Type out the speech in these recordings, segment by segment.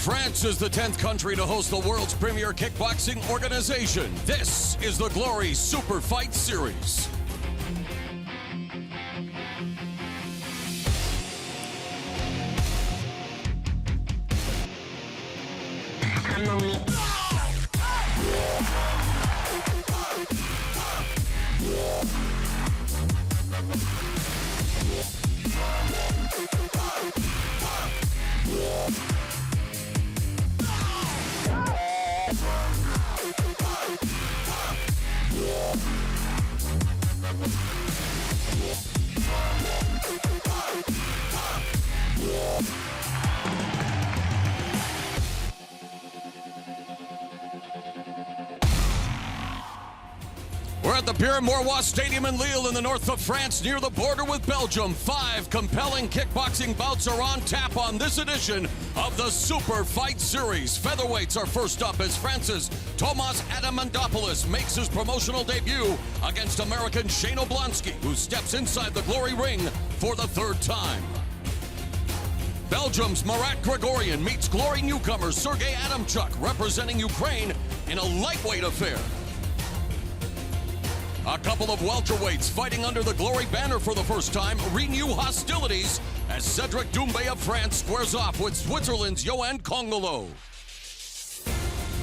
France is the 10th country to host the world's premier kickboxing organization. This is the Glory Super Fight Series. We're at the Pierre-Mauroy Stadium in Lille in the north of France near the border with Belgium. 5 compelling kickboxing bouts are on tap on this edition of the Super Fight Series. Featherweights are first up as France's Tomas Adamandopoulos makes his promotional debut against American Shane Oblonsky, who steps inside the Glory ring for the 3rd time. Belgium's Marat Grigorian meets Glory newcomer Serhiy Adamchuk, representing Ukraine in a lightweight affair. A couple of welterweights fighting under the Glory banner for the first time renew hostilities as Cedric Doumbe of France squares off with Switzerland's Yoann Kongolo.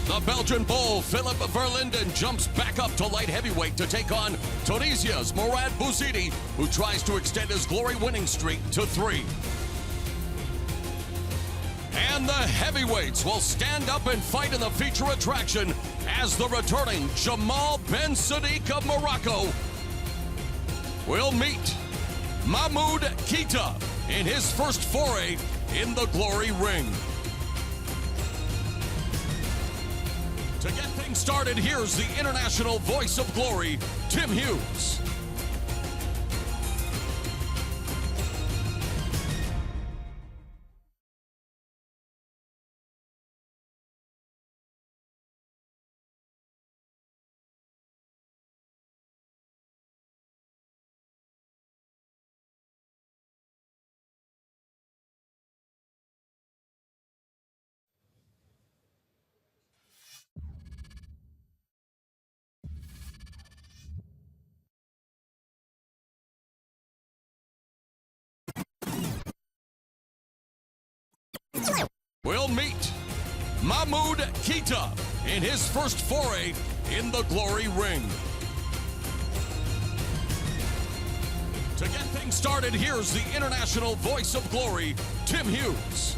The Belgian bull Filip Verlinden jumps back up to light heavyweight to take on Tunisia's Murad Bouzidi, who tries to extend his Glory winning streak to 3. And the heavyweights will stand up and fight in the feature attraction as the returning Jamal Ben Sadik of Morocco will meet Mamudu Keta in his first foray in the Glory ring. To get things started, here's the international voice of Glory, Tim Hughes. Will meet Mamudu Keta in his first foray in the Glory ring. To get things started, here's the international voice of Glory, Tim Hughes.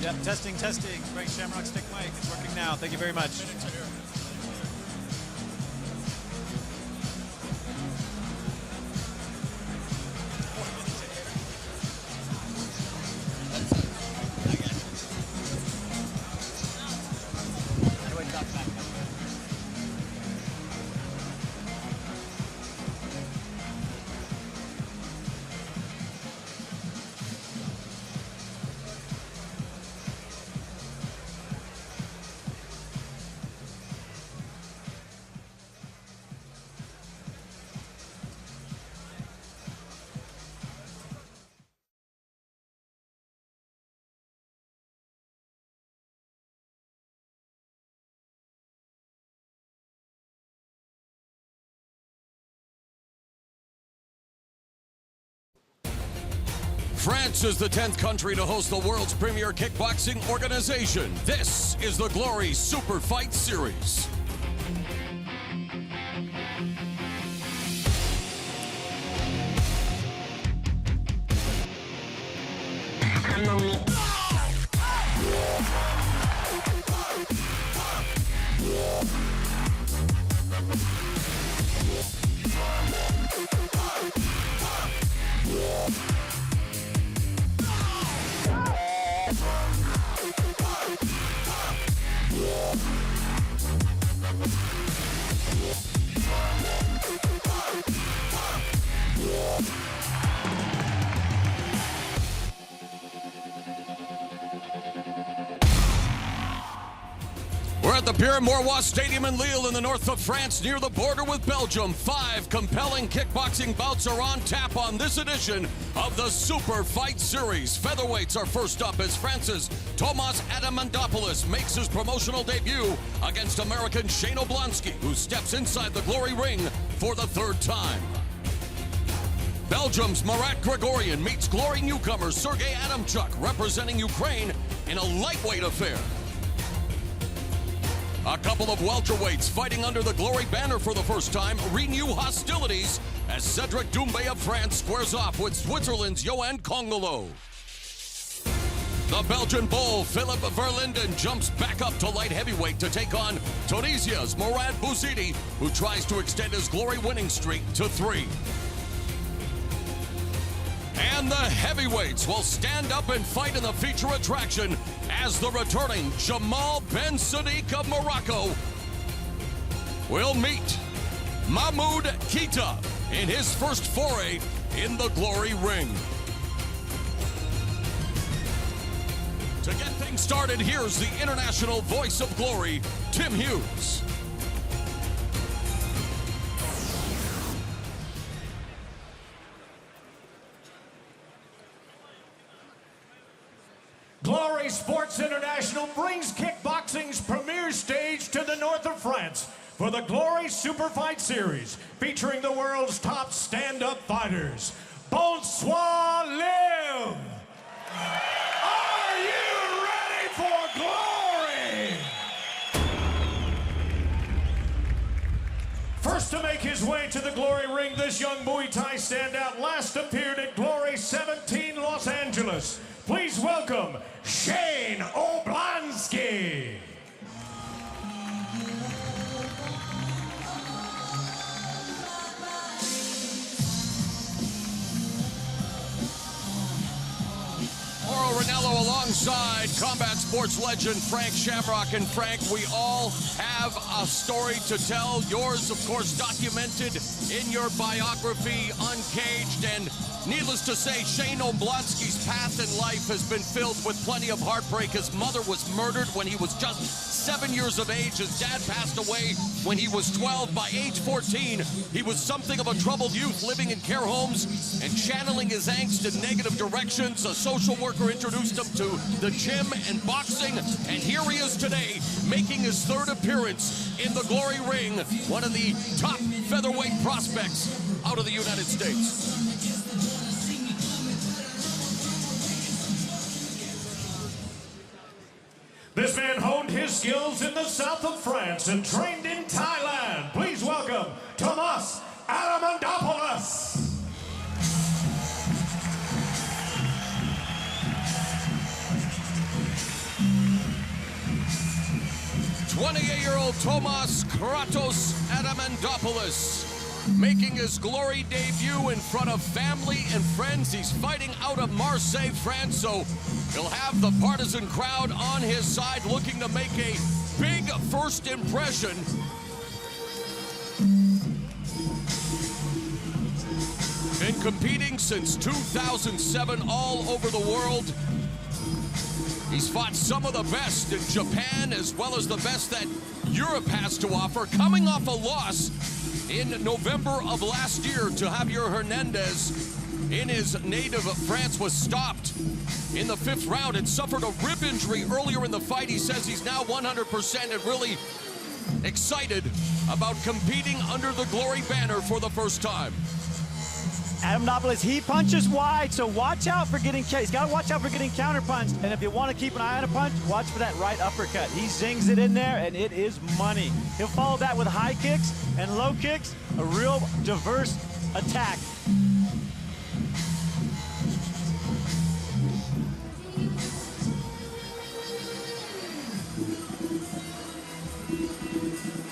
Yep, testing. Frank Shamrock stick mic. It's working now. Thank you very much. France is the 10th country to host the world's premier kickboxing organization. This is the Glory Super Fight Series. We're at the Pierre-Mauroy Stadium in Lille in the north of France near the border with Belgium. 5 compelling kickboxing bouts are on tap on this edition of the Super Fight Series. Featherweights are first up as France's Tomas Adamandopoulos makes his promotional debut against American Shane Oblonsky, who steps inside the Glory ring for the 3rd time. Belgium's Marat Grigorian meets Glory newcomer Serhiy Adamchuk, representing Ukraine in a lightweight affair. A couple of welterweights fighting under the Glory banner for the first time renew hostilities as Cedric Doumbe of France squares off with Switzerland's Yoann Kongolo. The Belgian bull Filip Verlinden jumps back up to light heavyweight to take on Tunisia's Murad Bouzidi, who tries to extend his Glory winning streak to 3. And the heavyweights will stand up and fight in the feature attraction as the returning Jamal Ben Sadik of Morocco will meet Mamudu Keta in his first foray in the Glory ring. To get things started, here's the international voice of Glory, Tim Hughes. Glory Sports International brings kickboxing's premier stage to the north of France for the Glory Super Fight Series, featuring the world's top stand-up fighters. Bonsoir, Lille! Are you ready for glory? First to make his way to the Glory ring, this young Muay Thai standout last appeared at Glory 17 Los Angeles. Please welcome Shane Oblonsky. Ranello alongside combat sports legend Frank Shamrock. And Frank, we all have a story to tell. Yours, of course, documented in your biography, Uncaged. And needless to say, Shane Oblonsky's path in life has been filled with plenty of heartbreak. His mother was murdered when he was just 7 years of age. His dad passed away when he was 12. By age 14, he was something of a troubled youth, living in care homes and channeling his angst in negative directions. A social worker introduced him to the gym and boxing, and here he is today, making his 3rd appearance in the Glory ring, one of the top featherweight prospects out of the United States. This man honed his skills in the south of France and trained in Thailand. Please welcome Tomas Adamandopoulos. 28-year-old Tomas Kratos Adamandopoulos making his glory debut in front of family and friends. He's fighting out of Marseille, France, so he'll have the partisan crowd on his side, looking to make a big first impression. Been competing since 2007 all over the world. He's fought some of the best in Japan as well as the best that Europe has to offer, coming off a loss in November of last year to Javier Hernandez in his native France. Was stopped in the 5th round and suffered a rib injury earlier in the fight. He says he's now 100% and really excited about competing under the Glory banner for the first time. Adamandopoulos, he punches wide, so watch out for getting, he's got to watch out for getting counterpunched. And if you want to keep an eye on a punch, watch for that right uppercut. He zings it in there, and it is money. He'll follow that with high kicks and low kicks, a real diverse attack.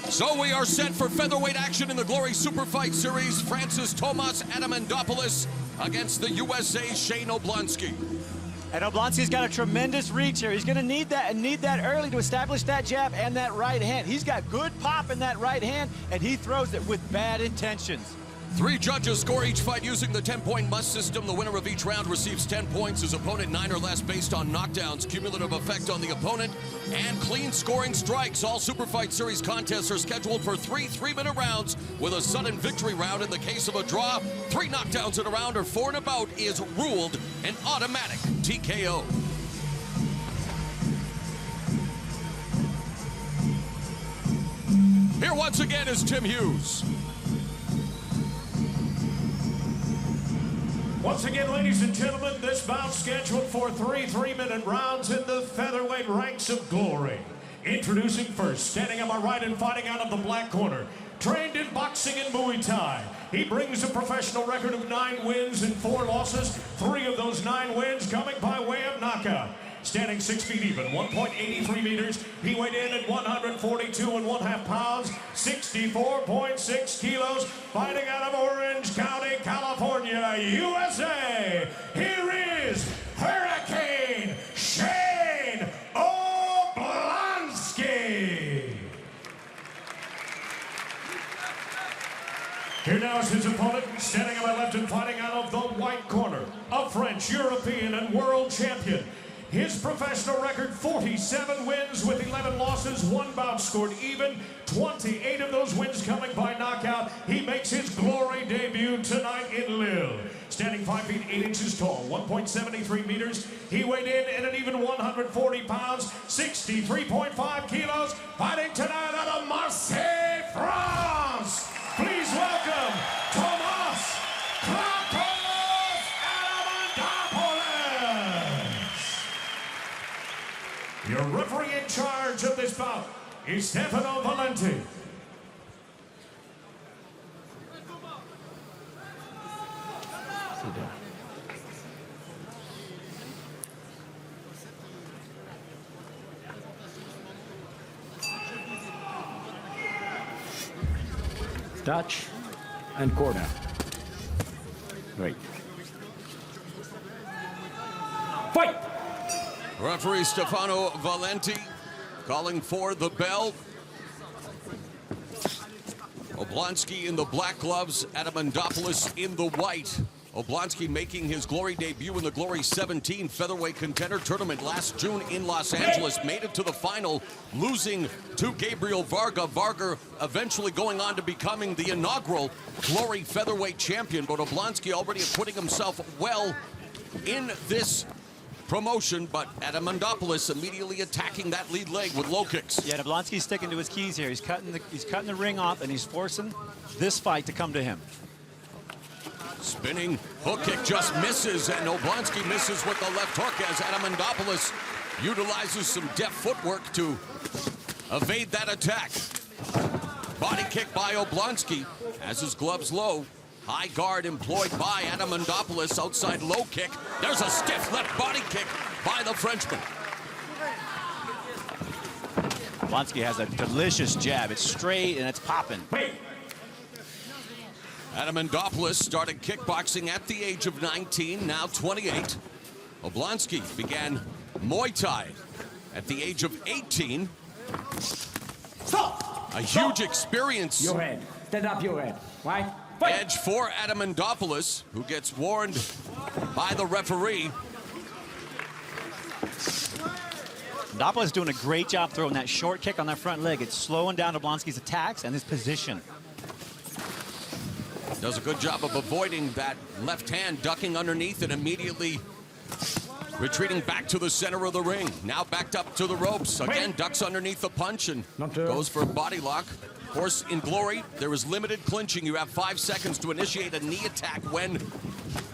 So we are set for featherweight action in the Glory Super Fight Series. France's Tomas Adamandopoulos against the USA's Shane Oblonsky. And Oblonsky's got a tremendous reach here. He's going to need that, and need that early to establish that jab and that right hand. He's got good pop in that right hand, and he throws it with bad intentions. 3 judges score each fight using the 10-point must system. The winner of each round receives 10 points. His opponent 9 or less based on knockdowns, cumulative effect on the opponent, and clean scoring strikes. All Super Fight Series contests are scheduled for 3 3-minute rounds with a sudden victory round. In the case of a draw, 3 knockdowns in a round or 4 and a bout is ruled an automatic TKO. Here once again is Tim Hughes. Once again, ladies and gentlemen, this bout scheduled for 3 3-minute rounds in the featherweight ranks of Glory. Introducing first, standing on my right and fighting out of the black corner, trained in boxing and Muay Thai. He brings a professional record of 9 wins and 4 losses, 3 of those 9 wins coming by way of knockout. Standing 6 feet even, 1.83 meters. He weighed in at 142.5 pounds, 64.6 kilos, fighting out of Orange County, California, USA. Here is Hurricane Shane Oblonsky. Here now is his opponent, standing on my left and fighting out of the white corner, a French, European, and world champion. His professional record, 47 wins with 11 losses, 1 bout scored even, 28 of those wins coming by knockout. He makes his Glory debut tonight in Lille. Standing 5 feet 8 inches tall, 1.73 meters. He weighed in at an even 140 pounds, 63.5 kilos, fighting tonight out of Marseille, France. Please welcome Tomas Kratos Adamandopoulos. Your referee in charge of this bout is Stefano Valenti. Touch and corner. Great. Fight! Referee Stefano Valenti calling for the bell. Oblonsky in the black gloves, Adamandopoulos in the white. Oblonsky making his Glory debut in the Glory 17 featherweight contender tournament last June in Los Angeles. Made it to the final, losing to Gabriel Varga. Varga eventually going on to becoming the inaugural Glory featherweight champion. But Oblonsky already acquitting himself well in this promotion, but Adamandopoulos immediately attacking that lead leg with low kicks. Yeah, Oblonsky's sticking to his keys here. He's cutting the ring off, and he's forcing this fight to come to him. Spinning hook kick just misses, and Oblonsky misses with the left hook as Adamandopoulos utilizes some deft footwork to evade that attack. Body kick by Oblonsky as his gloves low. High guard employed by Adamandopoulos, outside low kick. There's a stiff left body kick by the Frenchman. Oblonsky has a delicious jab. It's straight and it's popping. Adamandopoulos started kickboxing at the age of 19, now 28. Oblonsky began Muay Thai at the age of 18. Stop! A huge experience. Your head. Stand up your head. Right? Edge for Adamandopoulos, who gets warned by the referee. Adamandopoulos doing a great job throwing that short kick on that front leg. It's slowing down Oblonsky's attacks and his position. Does a good job of avoiding that left hand, ducking underneath and immediately retreating back to the center of the ring. Now backed up to the ropes. Again, ducks underneath the punch and goes for a body lock. Of course, in Glory, there is limited clinching. You have 5 seconds to initiate a knee attack when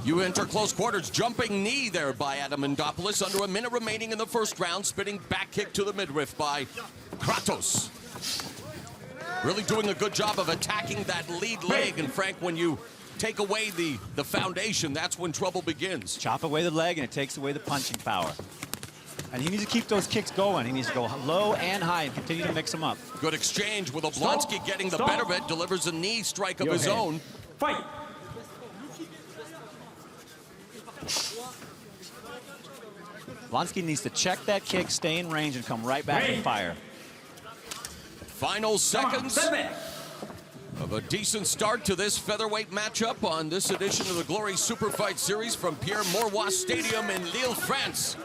you enter close quarters. Jumping knee there by Adamandopoulos. Under a minute remaining in the first round. Spinning back kick to the midriff by Kratos. Really doing a good job of attacking that lead leg. And Frank, when you take away the foundation, that's when trouble begins. Chop away the leg and it takes away the punching power. And he needs to keep those kicks going. He needs to go low and high and continue to mix them up. Good exchange with Oblonsky getting the better of it. Delivers a knee strike of his own. Fight! Oblonsky needs to check that kick, stay in range, and come right back and fire. Final seconds of a decent start to this featherweight matchup on this edition of the Glory Super Fight Series from Pierre Mauroy Stadium in Lille, France.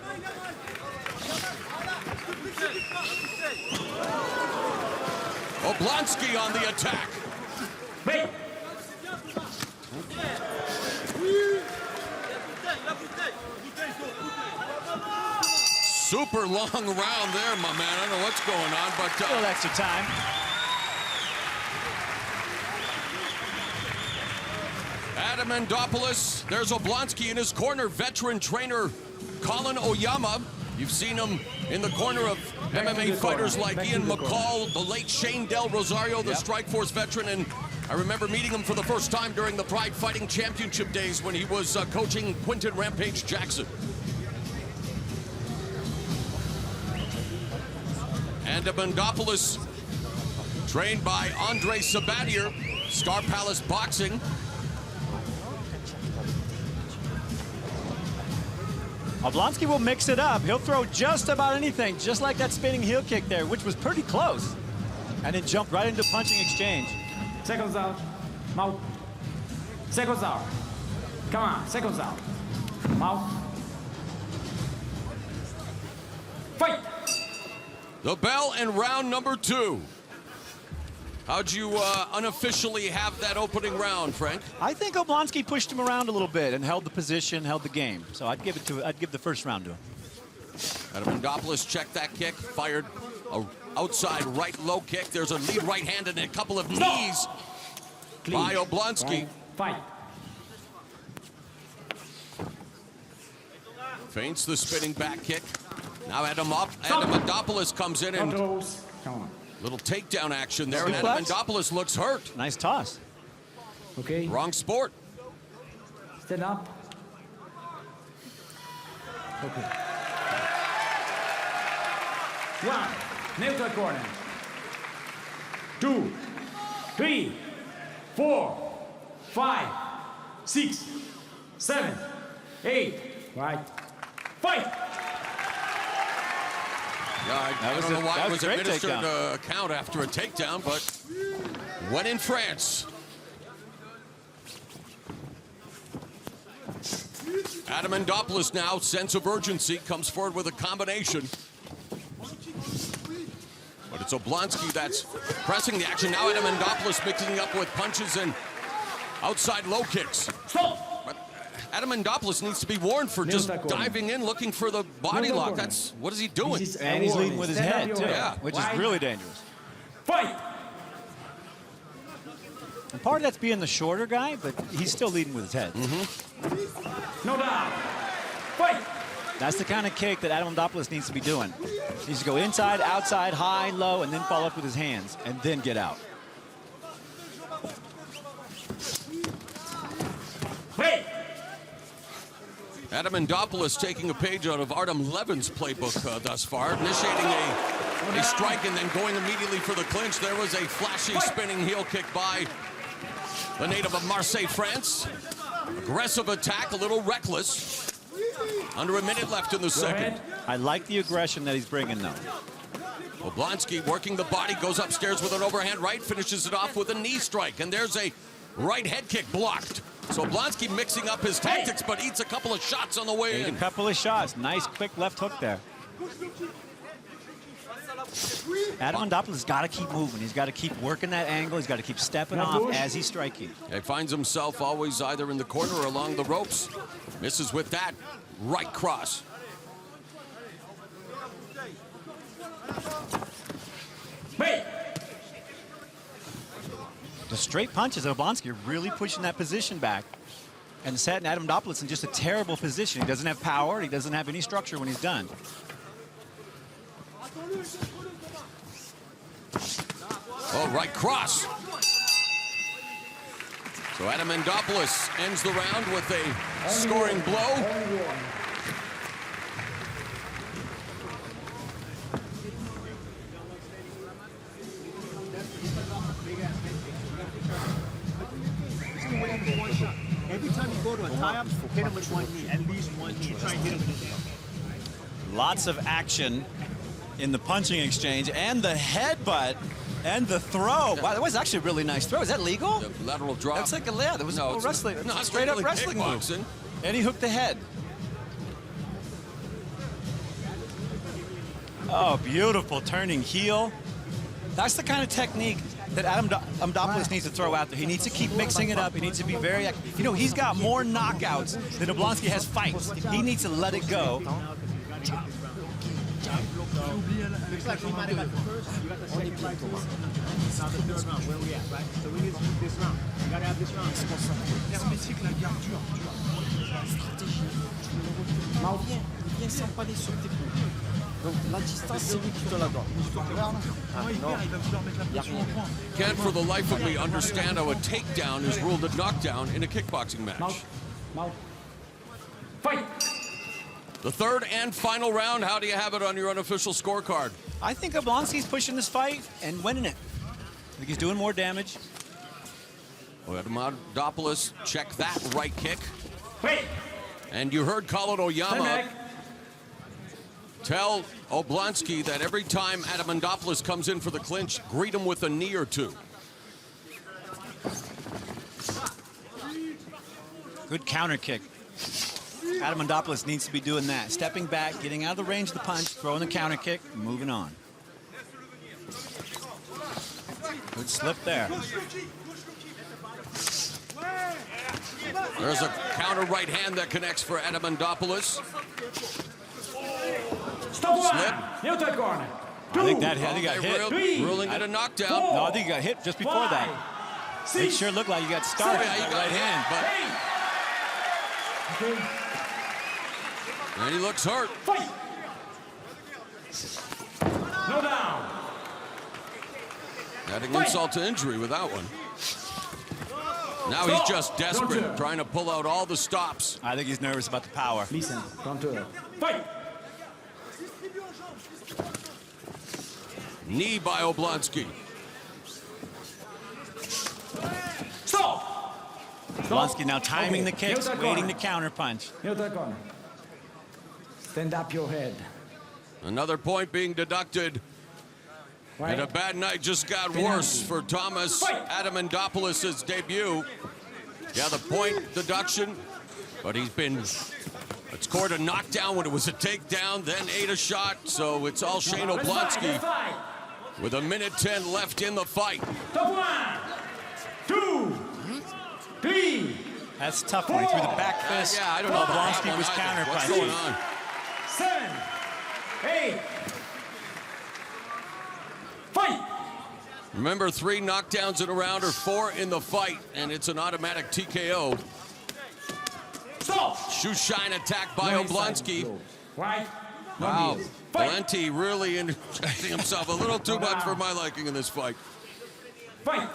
Oblonsky on the attack. Super long round there, my man. I don't know what's going on, but A little extra time. Adamandopoulos, there's Oblonsky in his corner. Veteran trainer Colin Oyama. You've seen him in the corner of MMA fighters like Ian McCall, the late Shane Del Rosario, the Strikeforce veteran, and I remember meeting him for the first time during the Pride Fighting Championship days when he was coaching Quinton Rampage Jackson. Adamandopoulos, trained by Andre Sabatier, Star Palace Boxing. Oblonsky will mix it up. He'll throw just about anything, just like that spinning heel kick there, which was pretty close. And then jump right into punching exchange. Seconds out. Mouth. Seconds out. Come on, seconds out. Mouth. Fight! The bell and round number 2. How'd you unofficially have that opening round, Frank? I think Oblonsky pushed him around a little bit and held the position, held the game. So I'd give the first round to him. Adamandopoulos checked that kick, fired a outside right low kick. There's a lead right hand and a couple of knees by Oblonsky. Fight. Feints the spinning back kick. Now Adamandopoulos comes in and Come on. little takedown action there, and Suplex. Adamandopoulos looks hurt. Nice toss. Okay. Wrong sport. Stand up. Okay. 1. Neutral corner. 2, 3, 4, 5, 6, 7, 8. Right. Fight! Yeah, I don't know why it was administered a count after a takedown, but when in France. Adamandopoulos now, sense of urgency, comes forward with a combination. But it's Oblonsky that's pressing the action. Now Adamandopoulos mixing up with punches and outside low kicks. Stop! Adamandopoulos needs to be warned for just diving in, looking for the body lock. That's what is he doing? And he's leading with his head, too, Yeah. which is really dangerous. Fight! And part of that's being the shorter guy, but he's still leading with his head. No doubt. Fight! That's the kind of kick that Adamandopoulos needs to be doing. He needs to go inside, outside, high, low, and then follow up with his hands, and then get out. Wait! Adamandopoulos taking a page out of Artem Levin's playbook thus far, initiating a A strike and then going immediately for the clinch. There was a flashy spinning heel kick by the native of Marseille, France. Aggressive attack, a little reckless. Under a minute left in the second. I like the aggression that he's bringing, though. Oblonsky working the body, goes upstairs with an overhand right, finishes it off with a knee strike. And there's a right head kick blocked. So Oblonsky mixing up his tactics, but eats a couple of shots on the way in. A couple of shots. Nice, quick left hook there. Adamandopoulos has got to keep moving. He's got to keep working that angle. He's got to keep stepping off as he's striking. He finds himself always either in the corner or along the ropes. Misses with that right cross. The straight punches of Oblonsky are really pushing that position back and setting Adamandopoulos in just a terrible position. He doesn't have power. He doesn't have any structure when he's done. Oh, right cross. So Adamandopoulos ends the round with a scoring blow. Every time you go to a tie-up, hit him with one knee, at least one knee. Try and hit him with it. Lots of action in the punching exchange and the headbutt and the throw. Wow, that was actually a really nice throw. Is that legal? The lateral drop. That's like a that was a wrestling, straight up wrestling move. And he hooked the head. Oh, beautiful turning heel. That's the kind of technique that Adamandopoulos needs to throw out there. He needs to keep mixing it up. He needs to be very, you know, he's got more knockouts than Oblonsky has fights. He needs to let it go. Looks like he might have got the first. You got the second fight. Now the third round. Where we at, right? So we need to keep this round. You got to have this round. Hermétique, la garde dure. Stratégie. Mal viens s'empaler sur tes coups. Donc la distance, c'est lui qui te la donne. Can't for the life of me understand how a takedown is ruled a knockdown in a kickboxing match. Fight! The third and final round, how do you have it on your unofficial scorecard? I think Oblonsky's pushing this fight and winning it. I think he's doing more damage. Adamandopoulos, check that right kick. Wait! And you heard Khalid Oyama tell Oblonsky that every time Adamandopoulos comes in for the clinch, greet him with a knee or two. Good counter kick. Adamandopoulos needs to be doing that. Stepping back, getting out of the range of the punch, throwing the counter kick, moving on. Good slip there. There's a counter right hand that connects for Adamandopoulos. Slip. Neutral corner. I think that he got hit. Ruling it a knockdown. No, I think he got hit just before that. It sure looked like he got started Yeah, he with got right hand. But and he looks hurt. Fight! No down. Adding insult to injury with that one. Now he's just desperate, trying to pull out all the stops. I think he's nervous about the power. Listen, control. Fight! Knee by Oblonsky. Stop! Oblonsky now timing the kicks, waiting to counter punch. Neutral corner. Stand up your head. Another point being deducted. And a bad night just got worse for Thomas Adamandopoulos' debut. Yeah, the point deduction, but he's been scored a knockdown when it was a takedown, then ate a shot, so it's all Shane Oblonsky with 1:10 left in the fight. Top 1, 2, 3. That's tough when he threw the back fist. Yeah, I don't know. Oblonsky was counter What's punching. going on? 7, 8. Fight! Remember, 3 knockdowns in a round or 4 in the fight, and it's an automatic TKO. Stop! Shoe shine attack by Oblonsky. Right? Wow, Valenti really injecting himself a little too much for my liking in this fight. Fight!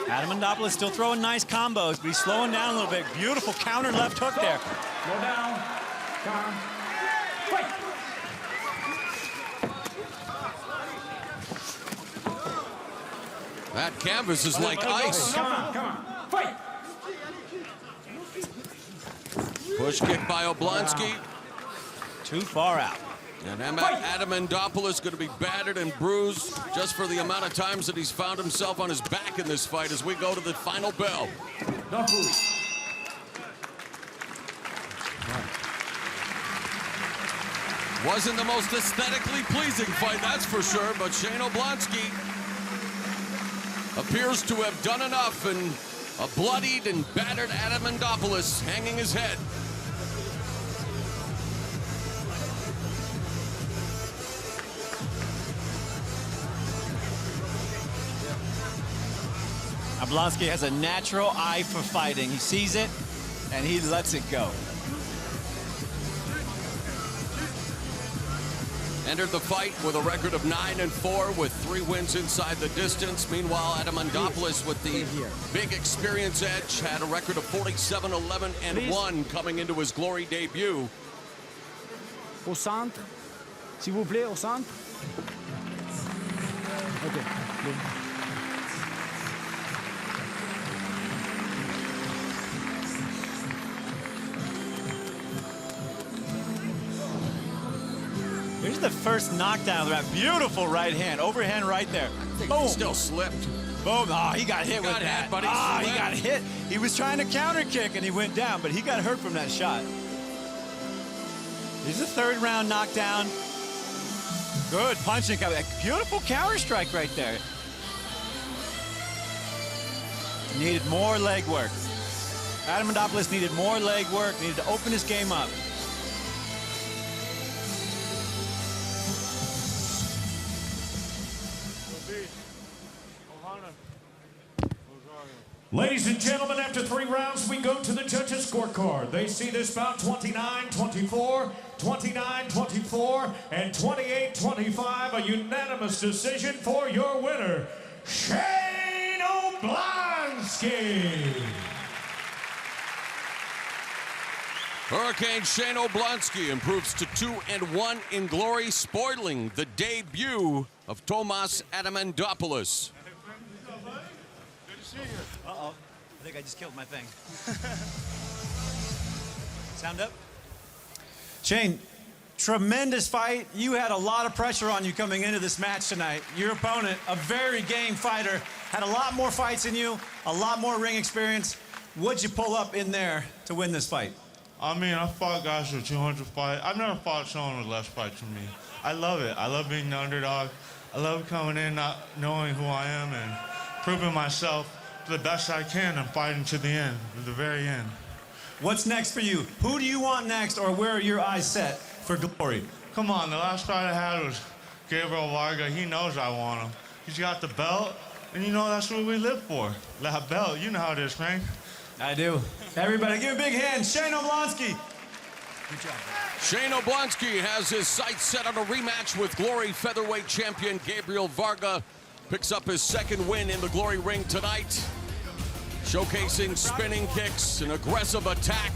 Adamandopoulos still throwing nice combos, but he's slowing down a little bit. Beautiful counter left hook there. Go down. Calm. Fight! That canvas is like ice. Come on. Fight! Push kick by Oblonsky. Too far out. And Adamandopoulos going to be battered and bruised just for the amount of times that he's found himself on his back in this fight as we go to the final bell. Don't move. Wasn't the most aesthetically pleasing fight, that's for sure, but Shane Oblonsky appears to have done enough, and a bloodied and battered Adamandopoulos hanging his head. Oblonsky has a natural eye for fighting. He sees it, and he lets it go. Entered the fight with a record of 9-4 with 3 wins inside the distance. Meanwhile, Adamandopoulos with the big experience edge had a record of 47-11-1 coming into his glory debut. Au centre. S'il vous plaît, au centre. OK. Here's the first knockdown of that beautiful right hand. Overhand right there. Boom. He still slipped. Boom. Oh, he got hit with got that. hit, but he he slipped. got hit. He was trying to counter kick, and he went down, but he got hurt from that shot. Here's the third round knockdown. Good punching. Beautiful counter strike right there. Needed more leg work. Adamandopoulos needed more leg work, needed to open his game up. Ladies and gentlemen, after 3 rounds, we go to the judges' scorecard. They see this bout 29-24, 29-24, and 28-25, a unanimous decision for your winner, Shane Oblonsky. Hurricane Shane Oblonsky improves to 2-1 in glory, spoiling the debut of Tomas Adamandopoulos. Uh-oh. I think I just killed my thing. Sound up? Shane, tremendous fight. You had a lot of pressure on you coming into this match tonight. Your opponent, a very game fighter, had a lot more fights than you, a lot more ring experience. What'd you pull up in there to win this fight? I mean, I fought guys with 200 fights. I've never fought someone with less fights than me. I love it. I love being the underdog. I love coming in not knowing who I am and proving myself the best I can and fighting to the end, to the very end. What's next for you? Who do you want next, or where are your eyes set for glory? Come on, the last fight I had was Gabriel Varga. He knows I want him. He's got the belt, and you know that's what we live for. That belt, you know how it is, man. I do. Everybody, give a big hand. Shane Oblonsky. Good job. Shane Oblonsky has his sights set on a rematch with glory featherweight champion Gabriel Varga. Picks up his 2nd win in the glory ring tonight, showcasing spinning kicks, an aggressive attack.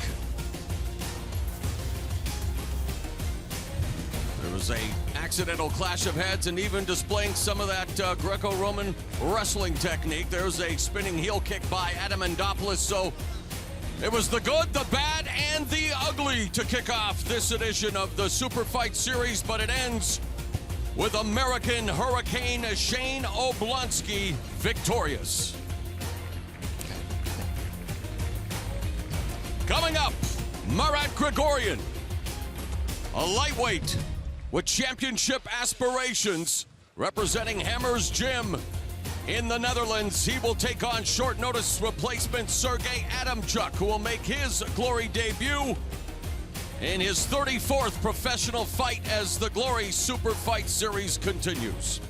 There was a accidental clash of heads, and even displaying some of that Greco-Roman wrestling technique. There's a spinning heel kick by Adamandopoulos. So it was the good, the bad, and the ugly to kick off this edition of the Super Fight Series, but it ends with American Hurricane Shane Oblonsky victorious. Coming up, Marat Grigorian, a lightweight with championship aspirations, representing Hammer's Gym in the Netherlands. He will take on short notice replacement Serhiy Adamchuk, who will make his glory debut in his 34th professional fight as the Glory Super Fight Series continues.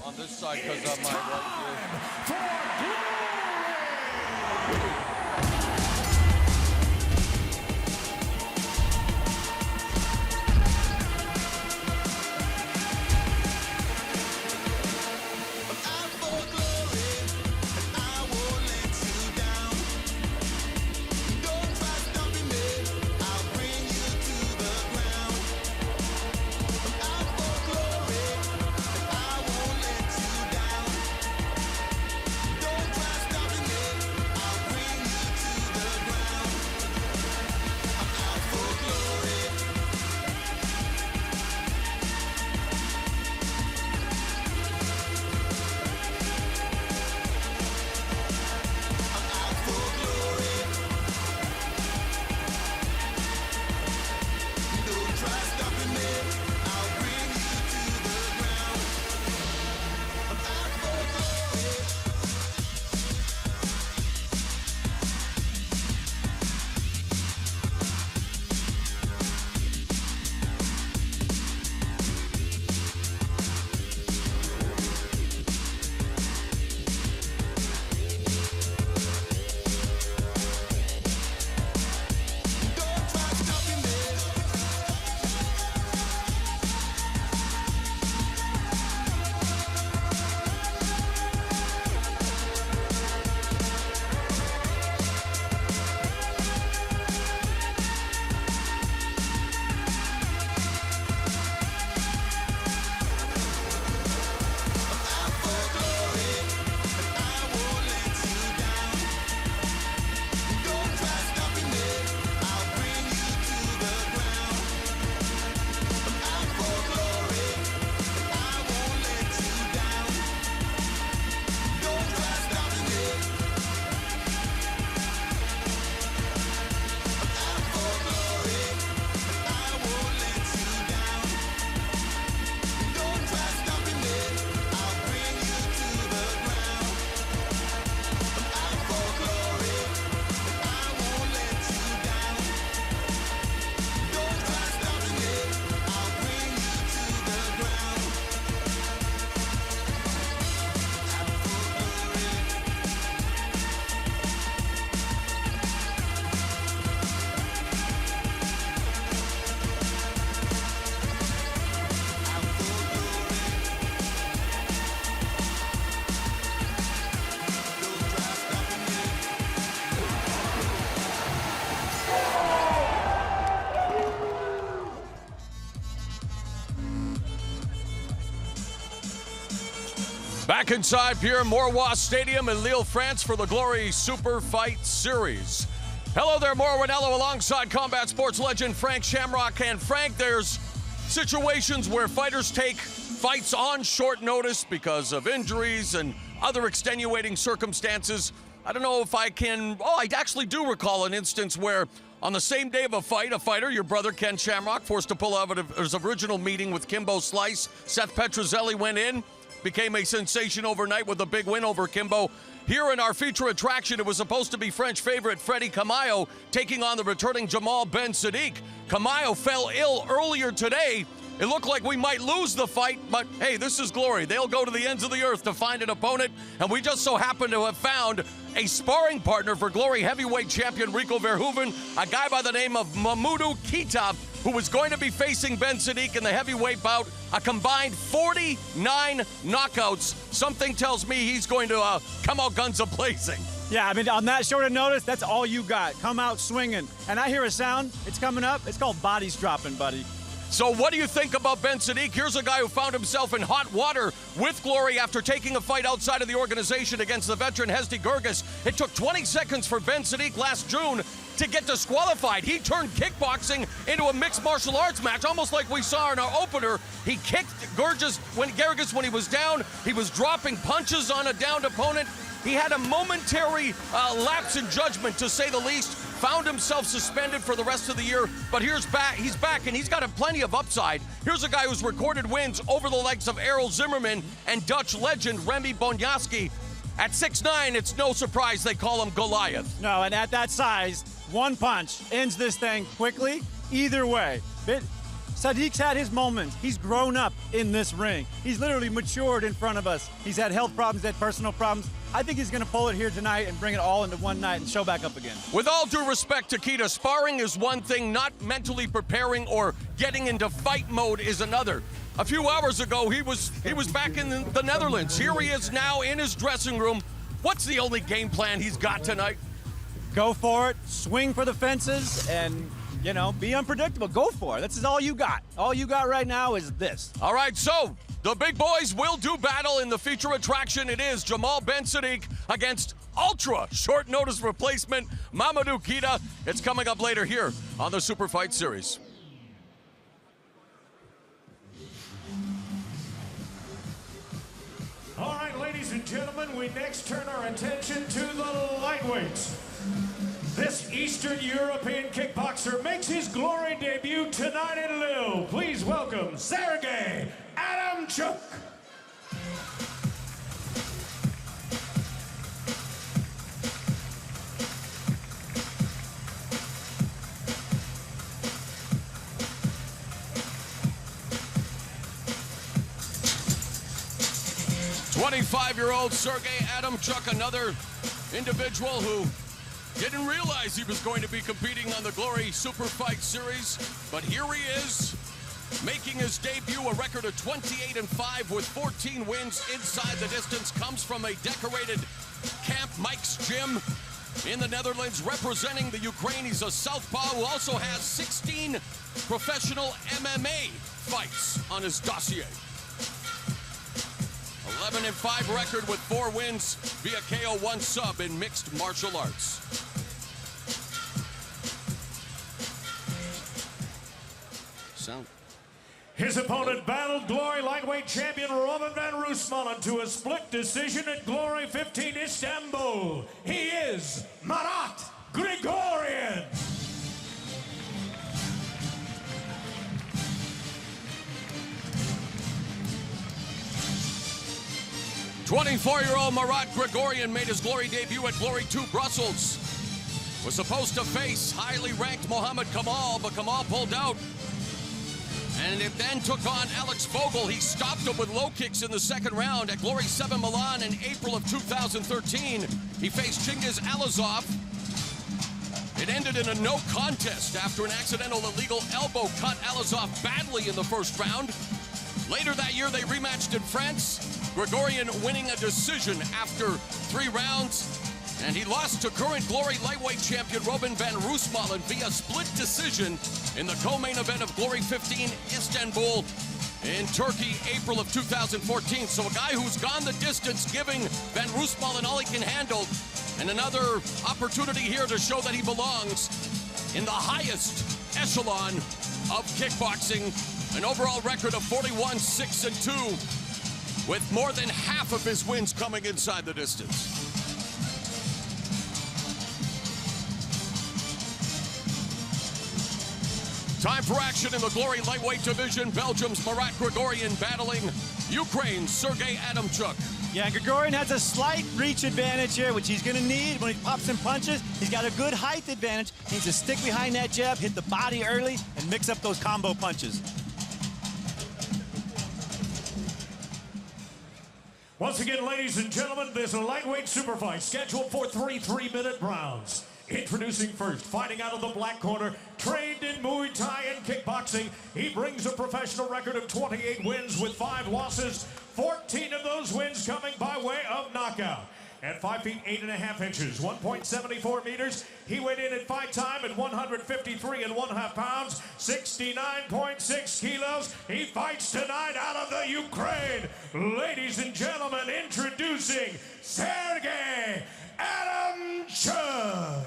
on this side because of my right here. Back inside Pierre Mauroy Stadium in Lille, France for the Glory Super Fight Series. Hello there, Mauro Ranallo alongside combat sports legend Frank Shamrock. And Frank, there's situations where fighters take fights on short notice because of injuries and other extenuating circumstances. I don't know if I can, I actually do recall an instance where on the same day of a fight, a fighter, your brother Ken Shamrock, forced to pull out of his original meeting with Kimbo Slice. Seth Petrozelli went in, became a sensation overnight with a big win over Kimbo. Here in our feature attraction, it was supposed to be French favorite Freddie Camayo taking on the returning Jamal Ben Sadik. Camayo fell ill earlier today. It looked like we might lose the fight, but hey, this is Glory. They'll go to the ends of the earth to find an opponent, and we just so happen to have found a sparring partner for Glory heavyweight champion Rico Verhoeven, a guy by the name of Mamudu Keta, who was going to be facing Ben Sadik in the heavyweight bout, a combined 49 knockouts. Something tells me he's going to come out guns a-blazing. Yeah, I mean, on that short of notice, that's all you got. Come out swinging. And I hear a sound. It's coming up. It's called bodies dropping, buddy. So what do you think about Ben Sadik? Here's a guy who found himself in hot water with Glory after taking a fight outside of the organization against the veteran Hesdy Gerges. It took 20 seconds for Ben Sadik last June to get disqualified. He turned kickboxing into a mixed martial arts match, almost like we saw in our opener. He kicked Gerges when he was down. He was dropping punches on a downed opponent. He had a momentary lapse in judgment, to say the least. Found himself suspended for the rest of the year, but he's back, and he's got plenty of upside. Here's a guy who's recorded wins over the likes of Errol Zimmerman and Dutch legend Remy Bonjasky. At 6'9", it's no surprise they call him Goliath. No, and at that size, one punch ends this thing quickly, either way. Sadik's had his moments. He's grown up in this ring. He's literally matured in front of us. He's had health problems, had personal problems. I think he's gonna pull it here tonight and bring it all into one night and show back up again. With all due respect to Keta, sparring is one thing, not mentally preparing or getting into fight mode is another. A few hours ago, he was back in the Netherlands. Here he is now in his dressing room. What's the only game plan he's got tonight? Go for it, swing for the fences, and, you know, be unpredictable. Go for it. This is all you got. All you got right now is this. All right, so the big boys will do battle in the feature attraction. It is Jamal Ben Sadik against ultra short notice replacement Mamudu Keta. It's coming up later here on the Super Fight Series. All right, ladies and gentlemen, we next turn our attention to the lightweights. This Eastern European kickboxer makes his glory debut tonight in Lille. Please welcome Serhiy Adamchuk. "25-year-old Serhiy Adamchuk, another individual who didn't realize he was going to be competing on the Glory Super Fight Series, but here he is, making his debut, a record of 28-5 with 14 wins inside the distance, comes from a decorated Camp Mike's Gym in the Netherlands, representing the Ukraine. He's a southpaw who also has 16 professional MMA fights on his dossier. 11-5 record with 4 wins via KO, 1 sub in mixed martial arts. His opponent battled Glory lightweight champion Roman van Roosmalen to a split decision at Glory 15 Istanbul. He is Marat Grigorian. "24-year-old Marat Grigorian made his Glory debut at Glory 2 Brussels. Was supposed to face highly ranked Mohamed Kamal, but Kamal pulled out. And it then took on Alex Vogel. He stopped him with low kicks in the second round. At Glory 7 Milan in April of 2013, he faced Chingiz Alizov. It ended in a no contest after an accidental illegal elbow cut Alizov badly in the first round. Later that year, they rematched in France, Grigorian winning a decision after 3 rounds. And he lost to current Glory lightweight champion Roman van Roosmalen via split decision in the co-main event of Glory 15 Istanbul in Turkey, April of 2014. So a guy who's gone the distance, giving van Roosmalen all he can handle, and another opportunity here to show that he belongs in the highest echelon of kickboxing. An overall record of 41-6-2, with more than half of his wins coming inside the distance. Time for action in the Glory lightweight division. Belgium's Marat Grigorian battling Ukraine's Serhiy Adamchuk. Yeah, Grigorian has a slight reach advantage here, which he's going to need when he pops and punches. He's got a good height advantage. He needs to stick behind that jab, hit the body early, and mix up those combo punches. Once again, ladies and gentlemen, there's a lightweight super fight scheduled for 3 3-minute rounds. Introducing first, fighting out of the black corner, trained in Muay Thai and kickboxing. He brings a professional record of 28 wins with 5 losses, 14 of those wins coming by way of knockout. At 5 feet 8.5 inches, 1.74 meters, he weighed in at fight time at 153.5 pounds, 69.6 kilos. He fights tonight out of the Ukraine. Ladies and gentlemen, introducing Serhiy Adamchuk.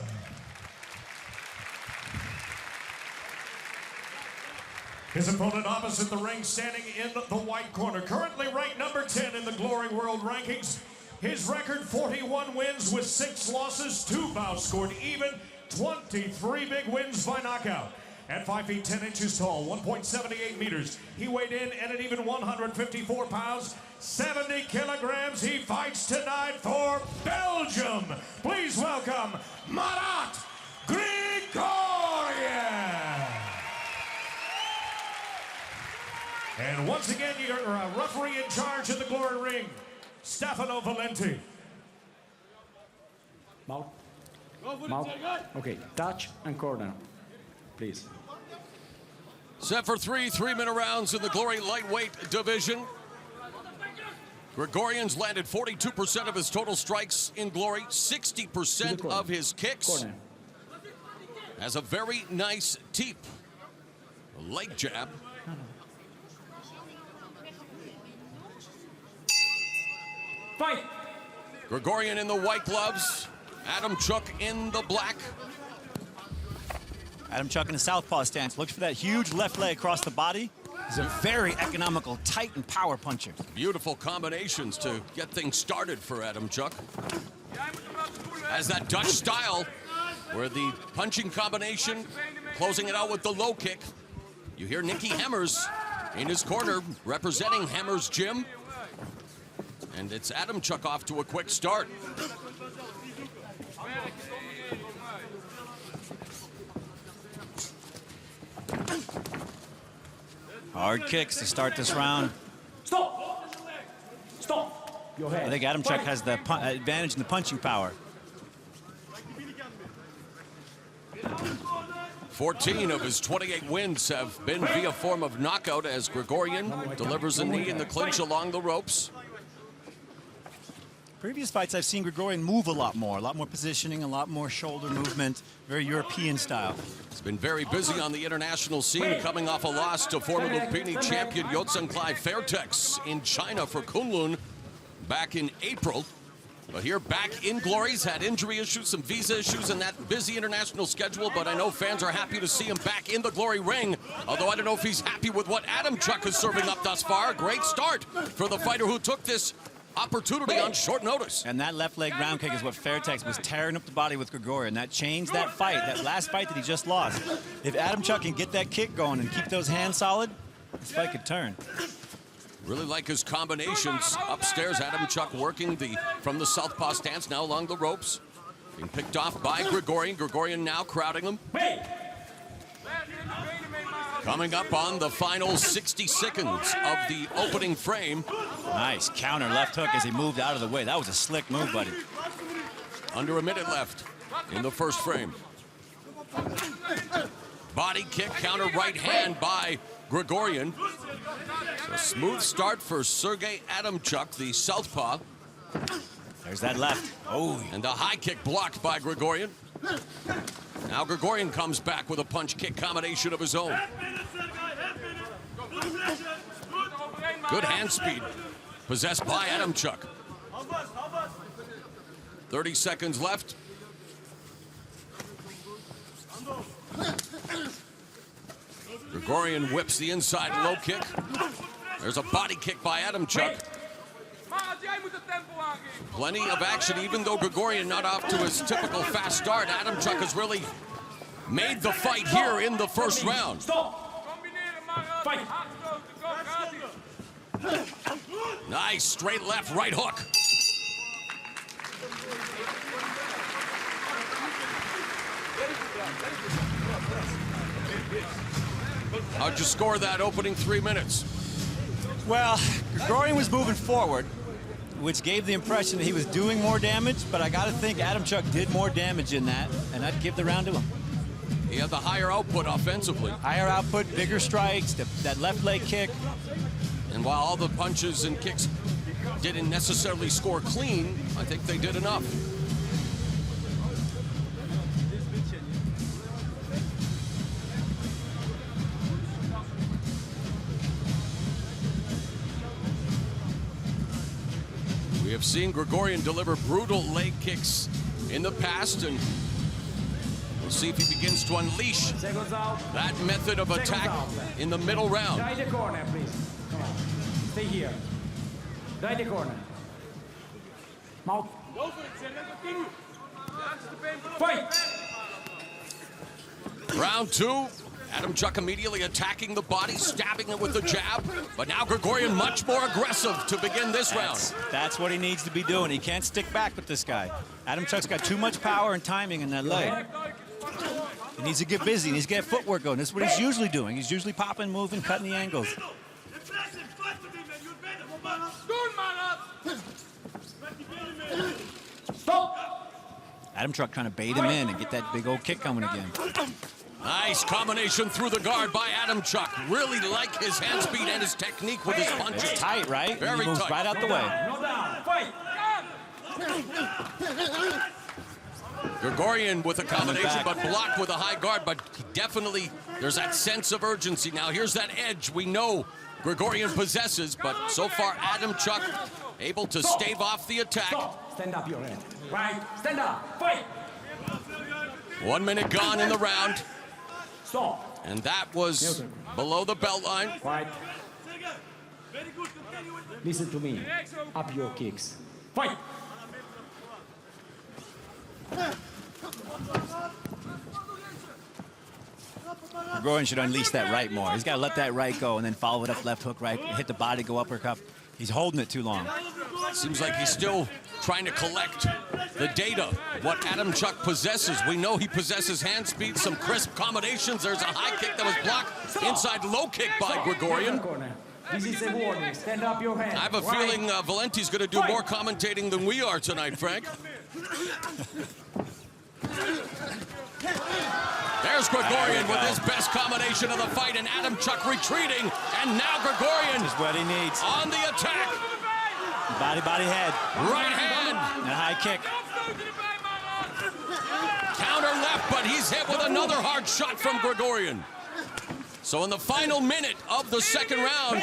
His opponent opposite the ring, standing in the white corner, currently ranked number 10 in the Glory World Rankings. His record, 41 wins with 6 losses, 2 bouts scored even, 23 big wins by knockout. At 5 feet 10 inches tall, 1.78 meters, he weighed in at an even 154 pounds, 70 kilograms. He fights tonight for Belgium. Please welcome Marat Grigorian. And once again, your referee in charge of the glory ring, Stefano Valenti. Mouth. Mouth. Okay, touch and corner, please. Set for 3 3-minute rounds in the Glory lightweight division. Grigorian's landed 42% of his total strikes in Glory, 60% of his kicks. Corner. Has a very nice teep. A leg jab. Fight! Grigorian in the white gloves. Adamchuk in the black. Adamchuk in the southpaw stance. Looks for that huge left leg across the body. He's a very economical, tight, and power puncher. Beautiful combinations to get things started for Adamchuk. Has that Dutch style where the punching combination, closing it out with the low kick. You hear Nicky Hemmers in his corner representing Hemmers' gym. And it's Adamchuk off to a quick start. Hard kicks to start this round. Stop! Stop! Your head. I think Adamchuk has the advantage in the punching power. 14 of his 28 wins have been via form of knockout as Grigorian delivers a knee in the clinch along the ropes. Previous fights, I've seen Grigorian move a lot more positioning, a lot more shoulder movement, very European style. He's been very busy on the international scene, coming off a loss to former Lumpini champion Yotsenklai Fairtex in China for Kunlun back in April. But here back in Glory, he's had injury issues, some visa issues, and that busy international schedule, but I know fans are happy to see him back in the Glory ring, although I don't know if he's happy with what Adamchuk is serving up thus far. Great start for the fighter who took this opportunity on short notice. And that left leg round kick is what Fairtex was tearing up the body with Grigorian. That changed that fight, that last fight that he just lost. If Adamchuk can get that kick going and keep those hands solid, this fight could turn. Really like his combinations. Upstairs, Adamchuk working from the southpaw stance, now along the ropes. Being picked off by Grigorian. Grigorian now crowding him. Coming up on the final 60 seconds of the opening frame. Nice counter left hook as he moved out of the way. That was a slick move, buddy. Under a minute left in the first frame. Body kick, counter right hand by Grigorian. So a smooth start for Serhiy Adamchuk, the southpaw. There's that left. Oh, and the high kick blocked by Grigorian. Now Grigorian comes back with a punch-kick combination of his own. Good hand speed possessed by Adamchuk. 30 seconds left. Grigorian whips the inside low kick. There's a body kick by Adamchuk. Plenty of action, even though Grigorian not off to his typical fast start. Adamchuk has really made the fight here in the first round. Fight! Nice straight left, right hook. How'd you score that opening 3 minutes? well, Grigorian was moving forward, which gave the impression that he was doing more damage, but I got to think Adamchuk did more damage in that, and I'd give the round to him. He had the higher output offensively. Higher output, bigger strikes, that left leg kick. And while all the punches and kicks didn't necessarily score clean, I think they did enough. We have seen Grigorian deliver brutal leg kicks in the past, and we'll see if he begins to unleash that method of attack in the middle round. Try the corner, please. Come on. Stay here. Try the corner. Mouth. Fight! Round two. Adamchuk immediately attacking the body, stabbing it with the jab. But now Grigorian much more aggressive to begin this round. That's what he needs to be doing. He can't stick back with this guy. Adamchuk's got too much power and timing in that leg. He needs to get busy. He needs to get footwork going. This is what he's usually doing. He's usually popping, moving, cutting the angles. Adamchuk trying to bait him in and get that big old kick coming again. Nice combination through the guard by Adamchuk. Really like his hand speed and his technique with his punches. It's tight, right? Very he moves tight. right out the way. Grigorian with a combination, but blocked with a high guard, but definitely there's that sense of urgency. Now here's that edge we know Grigorian possesses, but so far Adamchuk able to stave off the attack. Stand up your head. Right. Stand up. Fight. 1 minute gone in the round. Stop. And that was below the belt line. Fight. Listen to me. Up your kicks. Fight. Grigorian should unleash that right more. He's got to let that right go and then follow it up left hook right, hit the body, go uppercut. He's holding it too long. Seems like he's still trying to collect the data, what Adamchuk possesses. We know he possesses hand speed, some crisp combinations. There's a high kick that was blocked. Inside low kick by Grigorian. This is a warning. Stand up your hand. I have a feeling Valenti's going to do more commentating than we are tonight, Frank. There's Grigorian with his best combination of the fight, and Adamchuk retreating, and now Grigorian Just what he needs. on the attack. Body, head. Right hand. And a high kick. Counter left, but he's hit with another hard shot from Grigorian. So in the final minute of the second round,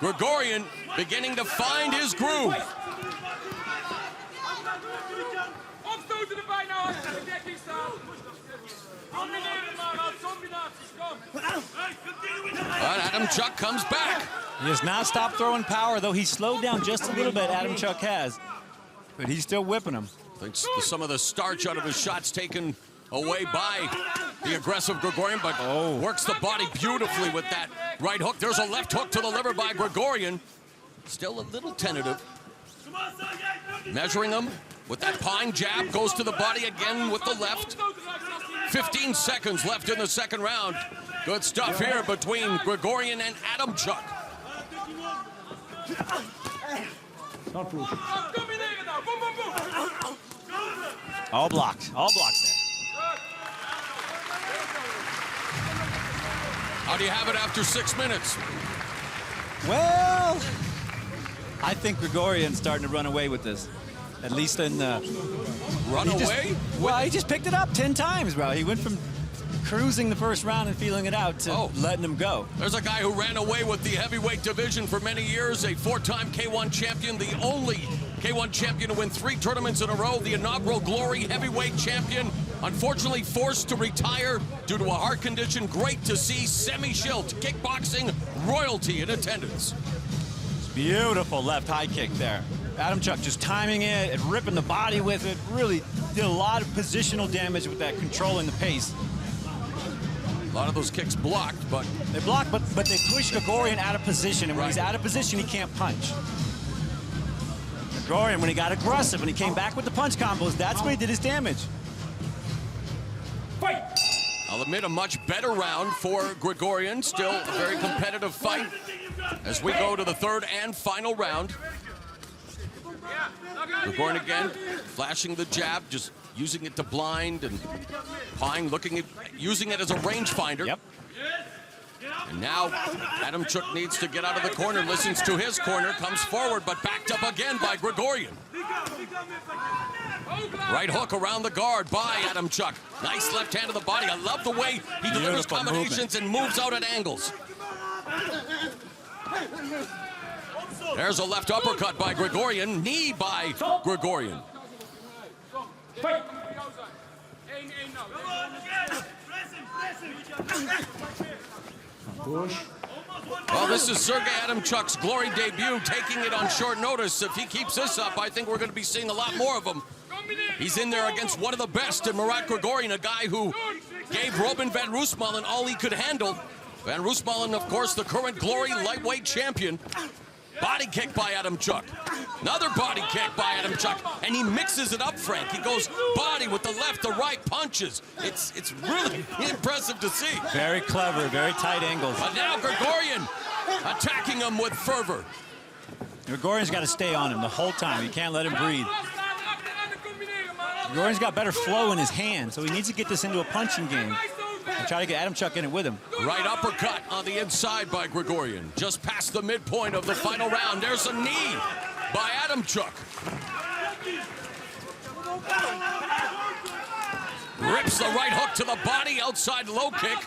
Grigorian beginning to find his groove. But Adamchuk comes back. He has not stopped throwing power, though he's slowed down just a little bit, Adamchuk has. But he's still whipping him. Thinks some of the starch out of his shots taken away by the aggressive Grigorian, but works the body beautifully with that right hook. There's a left hook to the liver by Grigorian. Still a little tentative. Measuring him with that pine jab, goes to the body again with the left. 15 seconds left in the second round. Good stuff here between Grigorian and Adamchuk. Don't push. All blocked there. How do you have it after 6 minutes? Well, I think Grigorian's starting to run away with this. At least in the... Run away? Well, he just picked it up 10 times, bro. He went from cruising the first round and feeling it out to letting him go. There's a guy who ran away with the heavyweight division for many years, a four-time K1 champion, the only K1 champion to win 3 tournaments in a row, the inaugural Glory heavyweight champion. Unfortunately forced to retire due to a heart condition. Great to see semi-shield kickboxing royalty in attendance. Beautiful left high kick there. Adamchuk just timing it and ripping the body with it. Really did a lot of positional damage with that, controlling the pace. A lot of those kicks blocked, but... They blocked, but they push Grigorian out of position, and when he's out of position, he can't punch. Grigorian, when he got aggressive, when he came back with the punch combos, that's when he did his damage. Fight! I'll admit a much better round for Grigorian. Still a very competitive fight as we go to the third and final round. Grigorian again, flashing the jab, just using it to blind, and Pine looking at using it as a rangefinder. Yep. And now Adamchuk needs to get out of the corner, listens to his corner, comes forward, but backed up again by Grigorian. Right hook around the guard by Adamchuk. Nice left hand to the body. I love the way he delivers combinations and moves out at angles. There's a left uppercut by Grigorian, knee by Grigorian. Well, this is Serhiy Adamchuk's Glory debut, taking it on short notice. If he keeps this up, I think we're going to be seeing a lot more of him. He's in there against one of the best in Marat Grigorian, a guy who gave Robin van Roosmalen all he could handle. Van Roosmalen, of course, the current Glory lightweight champion. Body kick by Adamchuk. Another body kick by Adamchuk. And he mixes it up, Frank. He goes body with the left, the right punches. It's really impressive to see. Very clever, very tight angles. But now Grigorian attacking him with fervor. Grigorian's got to stay on him the whole time. He can't let him breathe. Grigorian's got better flow in his hand, so he needs to get this into a punching game and try to get Adamchuk in it with him. Right uppercut on the inside by Grigorian. Just past the midpoint of the final round. There's a knee by Adamchuk. Rips the right hook to the body, outside low kick.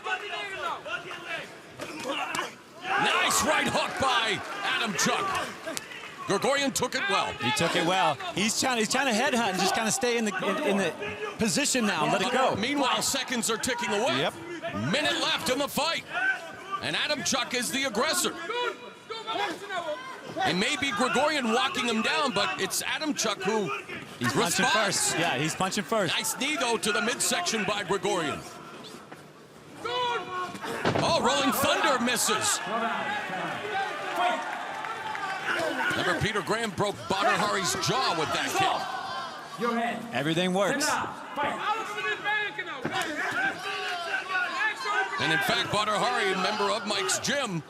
Nice right hook by Adamchuk. Grigorian took it well. He took it well. He's trying to headhunt and just kind of stay in the position now and let it go. Meanwhile, seconds are ticking away. Yep. Minute left in the fight. And Adamchuk is the aggressor. It may be Grigorian walking him down, but it's Adamchuk who He's punching first. Yeah, he's punching first. Nice knee, though, to the midsection by Grigorian. Oh, Rolling Thunder misses. Remember, Peter Graham broke Badr Hari's jaw with that kick. Everything works. And in fact, Badr Hari, a member of Mike's gym,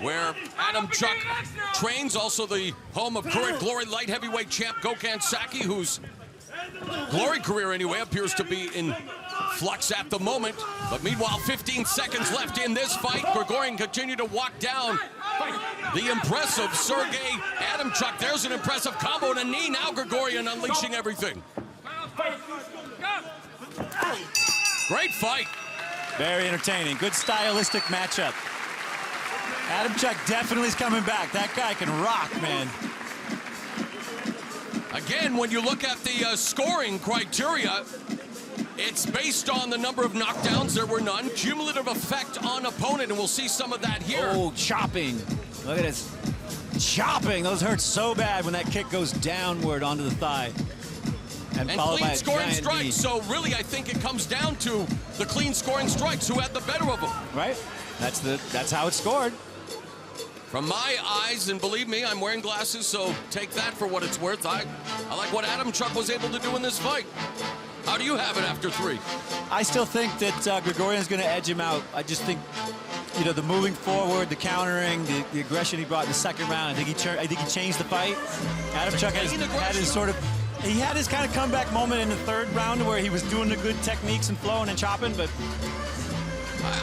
where Adamchuk trains, also the home of current Glory light heavyweight champ Gokhan Saki, whose Glory career anyway appears to be in flux at the moment. But meanwhile, 15 seconds left in this fight. Grigorian continued to walk down the impressive Serhiy Adamchuk. There's an impressive combo and a knee. Now Grigorian unleashing everything. Great fight. Very entertaining. Good stylistic matchup. Adamchuk definitely is coming back. That guy can rock, man. Again, when you look at the scoring criteria, it's based on the number of knockdowns. There were none. Cumulative effect on opponent, and we'll see some of that here. Oh, chopping. Look at this. Chopping. Those hurt so bad when that kick goes downward onto the thigh. And clean scoring strikes. So really, I think it comes down to the clean scoring strikes. Who had the better of them? Right. That's how it's scored. From my eyes, and believe me, I'm wearing glasses, so take that for what it's worth. I like what Adamchuk was able to do in this fight. How do you have it after 3? I still think that Grigorian's going to edge him out. I just think, you know, the moving forward, the countering, the aggression he brought in the second round. I think he changed the fight. Adamchuk had his sort of. He had his kind of comeback moment in the third round where he was doing the good techniques and flowing and chopping, but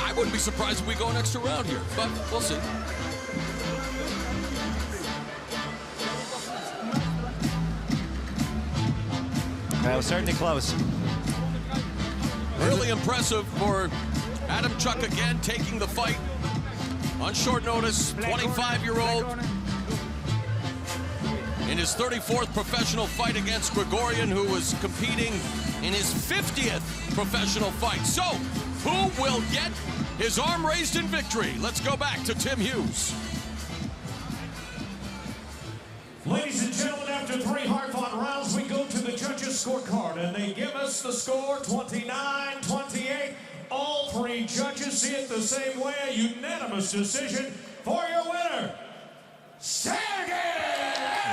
I wouldn't be surprised if we go an extra round here, but we'll see. That was certainly close. Really impressive for Adamchuk again, taking the fight on short notice. 25-year-old. In his 34th professional fight against Grigorian, who was competing in his 50th professional fight. So, who will get his arm raised in victory? Let's go back to Tim Hughes. Ladies and gentlemen, after 3 hard-fought rounds, we go to the judges' scorecard, and they give us the score 29-28. All 3 judges see it the same way. A unanimous decision for your winner, Serhiy!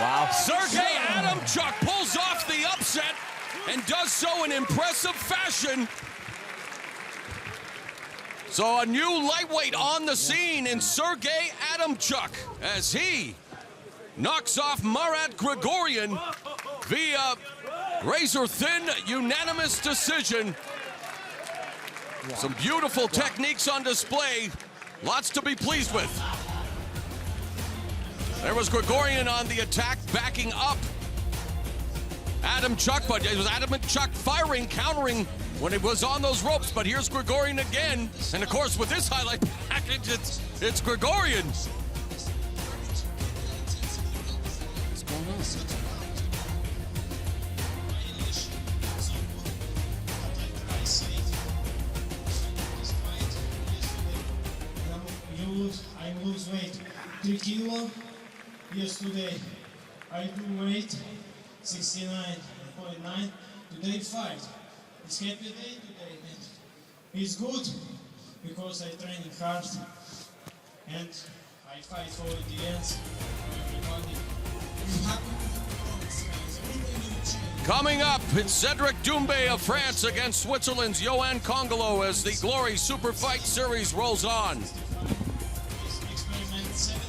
Wow. Serhiy Adamchuk pulls off the upset and does so in impressive fashion. So a new lightweight on the scene in Serhiy Adamchuk as he knocks off Marat Grigorian via razor-thin unanimous decision. Some beautiful techniques on display. Lots to be pleased with. There was Grigorian on the attack, backing up Adamchuk, but it was Adamchuk firing, countering when it was on those ropes. But here's Grigorian again. And of course, with this highlight package, it's Grigorian. What's going on? I lose weight 3 kilo. Yesterday I do weight 69.9. Today fight. It's happy day today. And it's good because I training hard and I fight for the ends. Everybody. Coming up, it's Cedric Doumbe of France against Switzerland's Yoann Kongolo as the Glory Super Fight Series rolls on. Experiment 7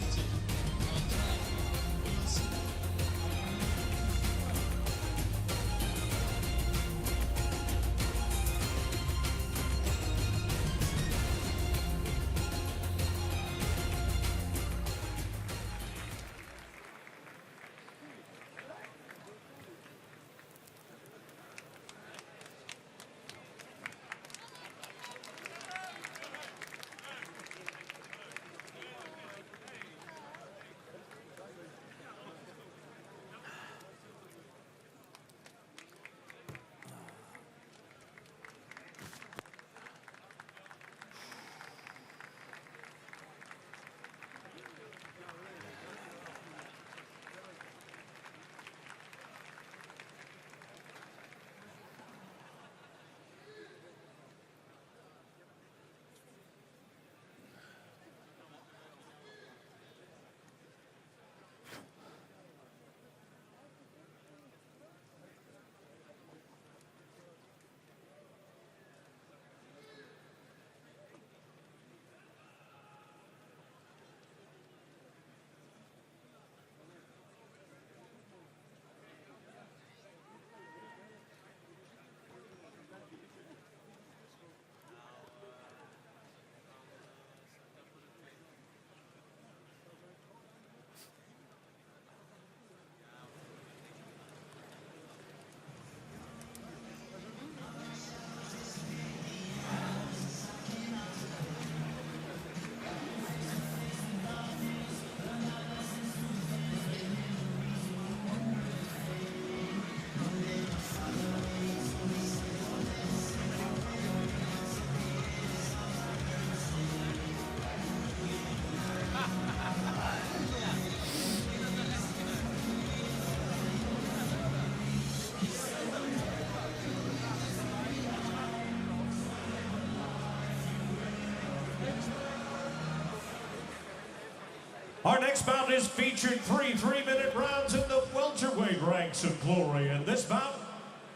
Our next bout is featured three 3-minute rounds in the welterweight ranks of Glory, and this bout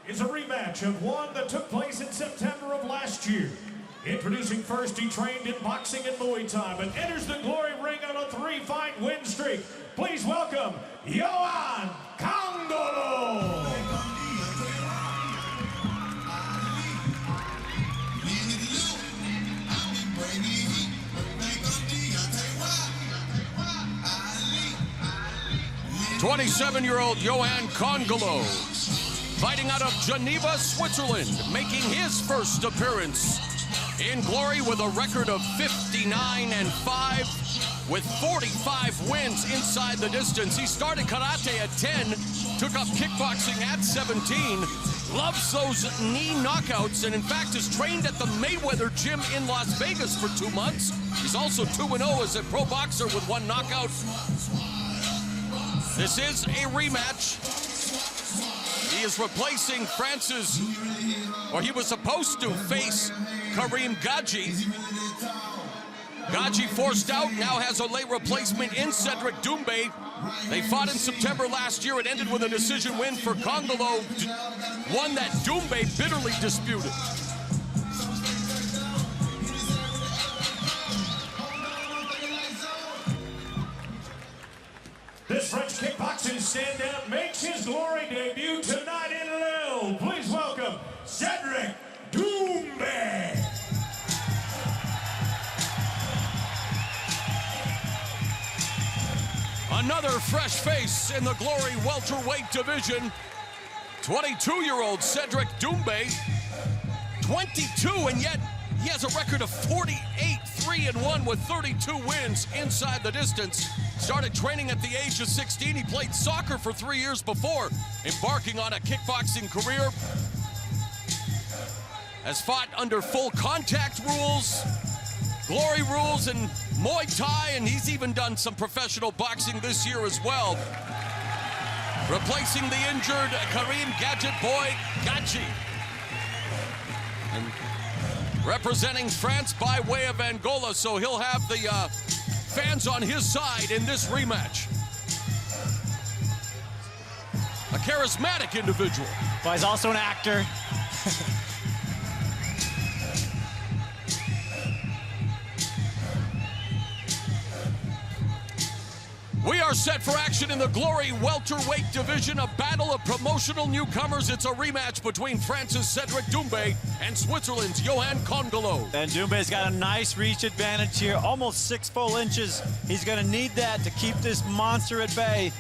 is a rematch of one that took place in September of last year. Introducing first, he trained in boxing and Muay Thai, but enters the Glory ring on a 3-fight win streak. Please welcome Yoann Kongolo. "27-year-old Yoann Kongolo, fighting out of Geneva, Switzerland, making his first appearance in Glory with a record of 59-5 with 45 wins inside the distance. He started karate at 10, took up kickboxing at 17, loves those knee knockouts, and in fact is trained at the Mayweather gym in Las Vegas for 2 months. He's also 2-0 as a pro boxer with 1 knockout. This is a rematch. He is replacing France's, or he was supposed to face Karim Gadji. Gadji forced out, now has a late replacement in Cedric Doumbe. They fought in September last year. It ended with a decision win for Kongolo, one that Doumbe bitterly disputed. This French kickboxing standout makes his Glory debut tonight in Lille. Please welcome Cedric Doumbe. Another fresh face in the Glory welterweight division. 22-year-old Cedric Doumbe, 22, and yet he has a record of 48-3-1 with 32 wins inside the distance. Started training at the age of 16. He played soccer for 3 years before embarking on a kickboxing career. Has fought under full contact rules, Glory rules, and Muay Thai, and he's even done some professional boxing this year as well. Replacing the injured Karim Gadget boy, Gadji. And representing France by way of Angola, so he'll have the fans on his side in this rematch. A charismatic individual. But he's also an actor. We are set for action in the Glory welterweight division, a battle of promotional newcomers. It's a rematch between France's Cedric Doumbe and Switzerland's Yoann Kongolo. And Doumbe's got a nice reach advantage here, almost 6 full inches. He's gonna need that to keep this monster at bay.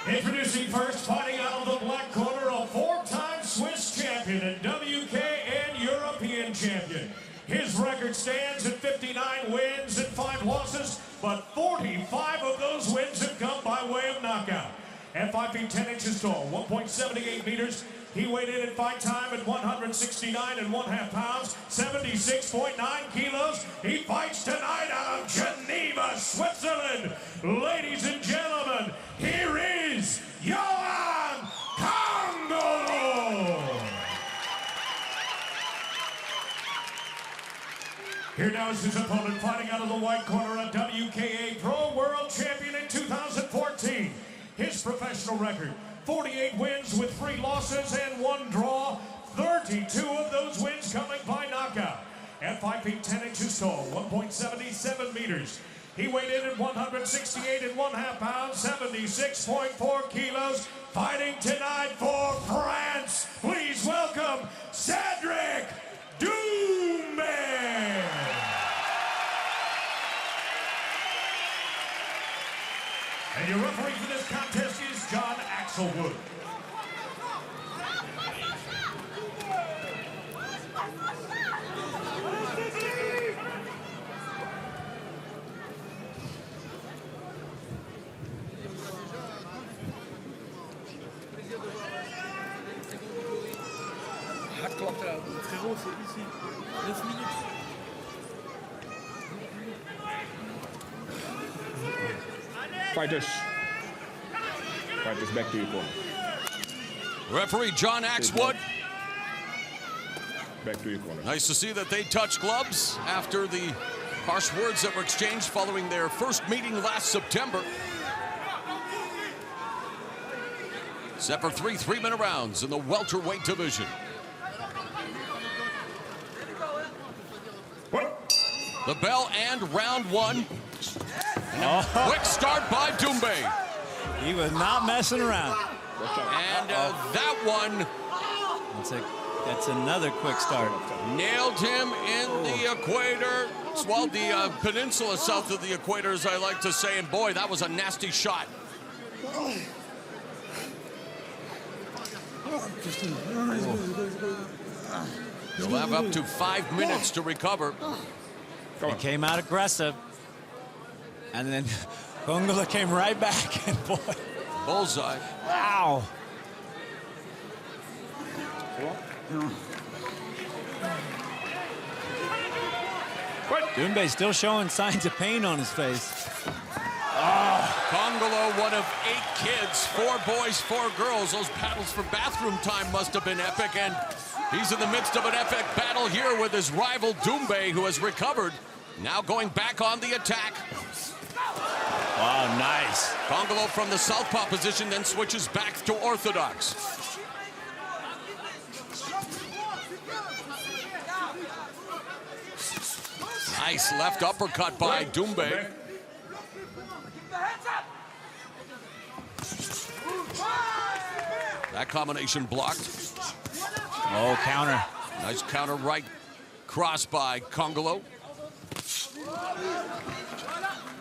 Introducing first, fighting out of the black corner, a 4-time Swiss champion and WK and European champion. His record stands at 59 wins and 5 losses, but 45 of those wins have come by way of knockout. At 5 feet 10 inches tall, 1.78 meters, he weighed in at fight time at 169.5 pounds, 76.9 kilos. He fights tonight out of Geneva, Switzerland. Ladies and gentlemen, here is Yoann Kongolo. Here now is his opponent, fighting out of the white corner, a WKA Pro World Champion in 2014. His professional record, 48 wins with 3 losses and 1 draw, 32 of those wins coming by knockout. At 5 feet 10 inches tall, 1.77 meters. He weighed in at 168.5 pounds, 76.4 kilos. Fighting tonight for France, please welcome Cedric Doumbe. And your referee for this contest is John Axelwood. Frérot, c'est ici. 9 minutes. Fighters back to your corner. Referee John Axelwood Back to your corner. Nice to see that they touched gloves after the harsh words that were exchanged following their first meeting last September. Set for 3 3-minute rounds in the welterweight division. The bell and round 1. Quick start by Doumbe. He was not messing around. And that one. That's another quick start. Nailed him in the equator. Well, the peninsula south of the equator, as I like to say. And boy, that was a nasty shot. You'll have up to 5 minutes to recover. He came out aggressive. And then Kongolo came right back. And boy. Bullseye. Wow. Doumbe still showing signs of pain on his face. Kongolo, one of 8 kids, 4 boys, 4 girls. Those paddles for bathroom time must have been epic, and he's in the midst of an epic battle here with his rival Doumbe, who has recovered. Now going back on the attack. Wow, nice. Kongolo from the southpaw position, then switches back to orthodox. Nice left uppercut by Doumbe. That combination blocked. Oh, counter. Nice counter right cross by Kongolo.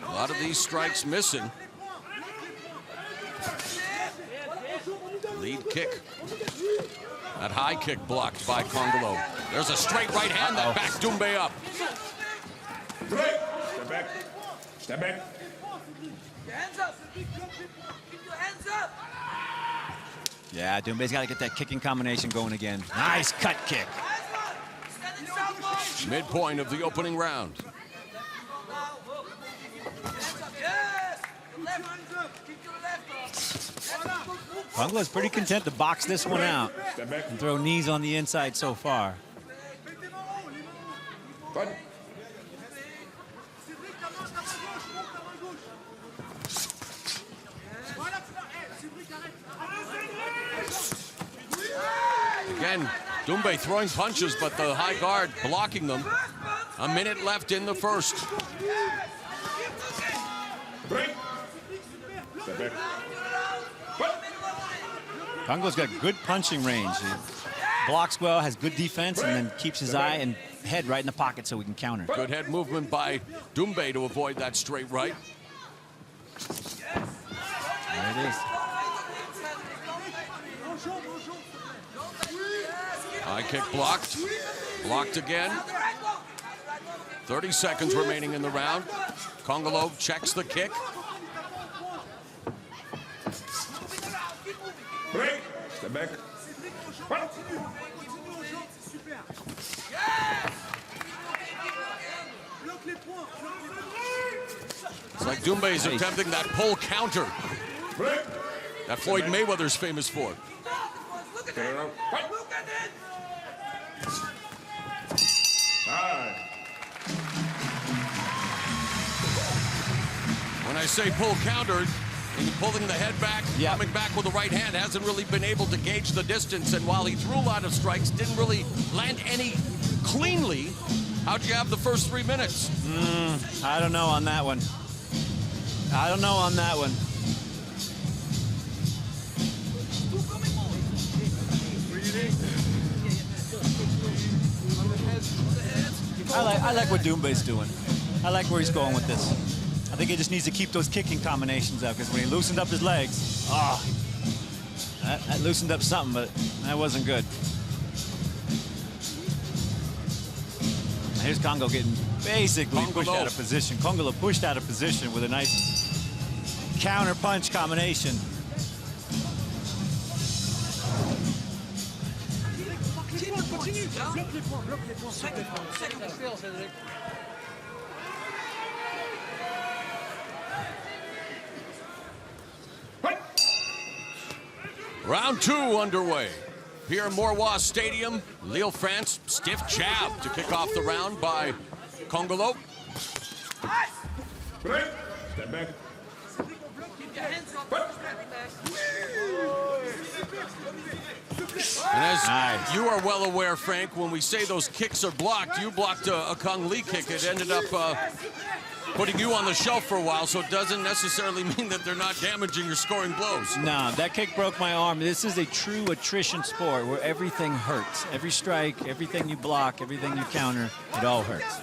A lot of these strikes missing. Lead kick. That high kick blocked by Kongolo. There's a straight right hand that backed Doumbe up. Step back. Step back. Yeah, Doumbe's got to get that kicking combination going again. Nice cut kick. Midpoint of the opening round. Kongolo's pretty content to box this one out and throw knees on the inside so far. Again, Doumbe throwing punches, but the high guard blocking them. A minute left in the first. Kongolo's got good punching range. He blocks well, has good defense, and then keeps his eye and head right in the pocket so we can counter. Good head movement by Doumbe to avoid that straight right. There it is. High kick blocked. Blocked again. 30 seconds remaining in the round. Kongolo checks the kick. Break. Step back. It's like Doumbe is attempting that pull counter that Floyd Mayweather's famous for. When I say pull counter, he's pulling the head back, coming back with the right hand, hasn't really been able to gauge the distance, and while he threw a lot of strikes, didn't really land any cleanly. How'd you have the first 3 minutes? I don't know on that one. I don't know on that one. I like what Doumbe's doing. I like where he's going with this. I think he just needs to keep those kicking combinations up, because when he loosened up his legs, that loosened up something, but that wasn't good. Here's Kongo getting basically pushed out of position. Kongolo pushed out of position with a nice counter punch combination. Round 2 underway. Pierre Mauroy Stadium, Lille, France. Stiff jab to kick off the round by Kongolo. Break. Step back. And as you are well aware, Frank, when we say those kicks are blocked, you blocked a Kong Lee kick. It ended up putting you on the shelf for a while, so it doesn't necessarily mean that they're not damaging or scoring blows. No, that kick broke my arm. This is a true attrition sport where everything hurts. Every strike, everything you block, everything you counter, it all hurts.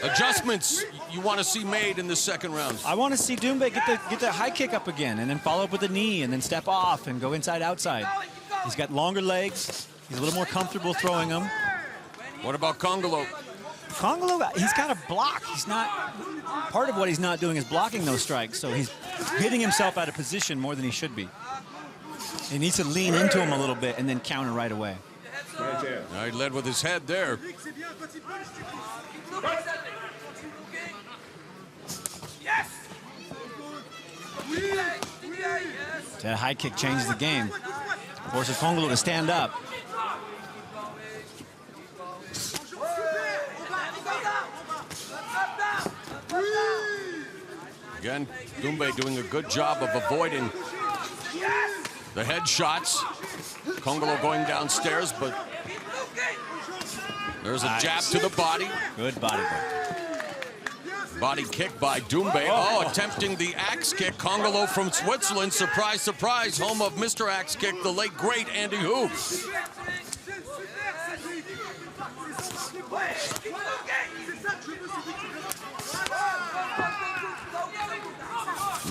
Adjustments you want to see made in the second round? I want to see Doumbe get the high kick up again and then follow up with a knee and then step off and go inside outside. He's got longer legs. He's a little more comfortable throwing them. What about Kongolo? Kongolo, he's got a block. He's not, part of what he's not doing is blocking those strikes, so he's hitting himself out of position more than he should be. He needs to lean into him a little bit and then counter right away. Right there. He led with his head there. That high kick changes the game. Forces Kongolo to stand up. Again, Doumbe doing a good job of avoiding the headshots. Kongolo going downstairs, but there's a jab to the body. Good body work. Body kick by Doumbe. Oh, attempting the axe kick. Kongolo from Switzerland. Surprise, surprise. Home of Mr. Axe Kick, the late, great Andy Hoop.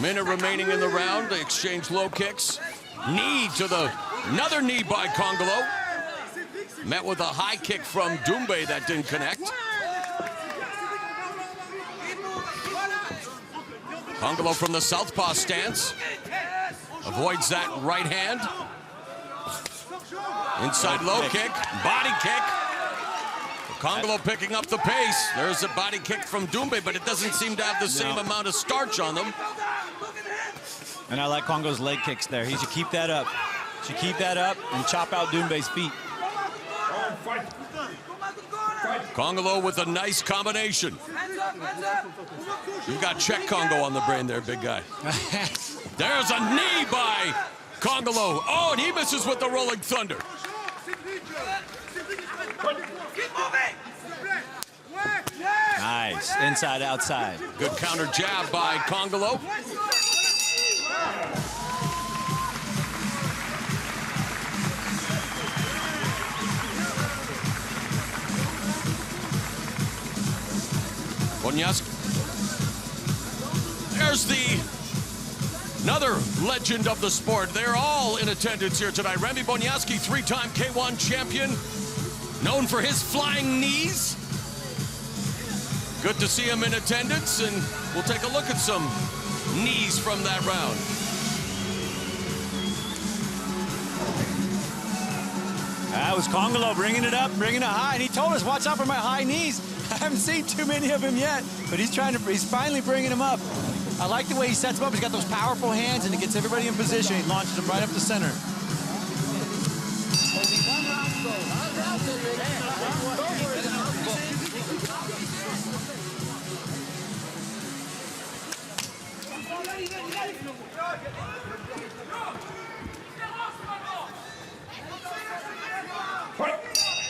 Minute remaining in the round. They exchange low kicks. Knee to another knee by Kongolo. Met with a high kick from Doumbe that didn't connect. Kongolo from the southpaw stance. Avoids that right hand. Inside low kick, body kick. Kongolo picking up the pace. There's a body kick from Doumbe, but it doesn't seem to have the same amount of starch on them. And I like Kongolo's leg kicks there. He should keep that up. Should keep that up and chop out Doumbe's feet. Kongolo with a nice combination. You've got check Kongo on the brain there, big guy. There's a knee by Kongolo. Oh, and he misses with the Rolling Thunder. Nice. Inside, outside. Good counter jab by Kongolo. Bonyaski. There's another legend of the sport. They're all in attendance here tonight. Remy Bonyaski, three-time K1 champion, known for his flying knees. Good to see him in attendance, and we'll take a look at some knees from that round. That was Kongolo bringing it up, bringing it high, and he told us, watch out for my high knees. I haven't seen too many of him yet, but he's finally bringing them up. I like the way he sets them up. He's got those powerful hands, and he gets everybody in position. He launches them right up the center.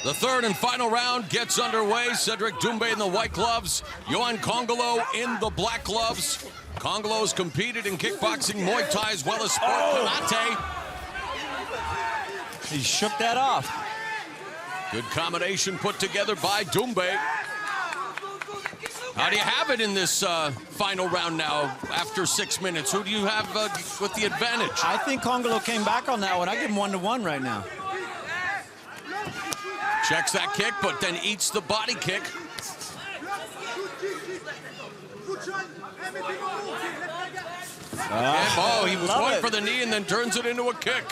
The third and final round gets underway. Cedric Doumbe in the white gloves. Yoann Kongolo in the black gloves. Kongolo's competed in kickboxing, Muay Thai, as well as sport karate. He shook that off. Good combination put together by Doumbe. How do you have it in this final round now after 6 minutes? Who do you have with the advantage? I think Kongolo came back on that one. I give him 1-1 right now. Checks that kick, but then eats the body kick. He was going for the knee and then turns it into a kick.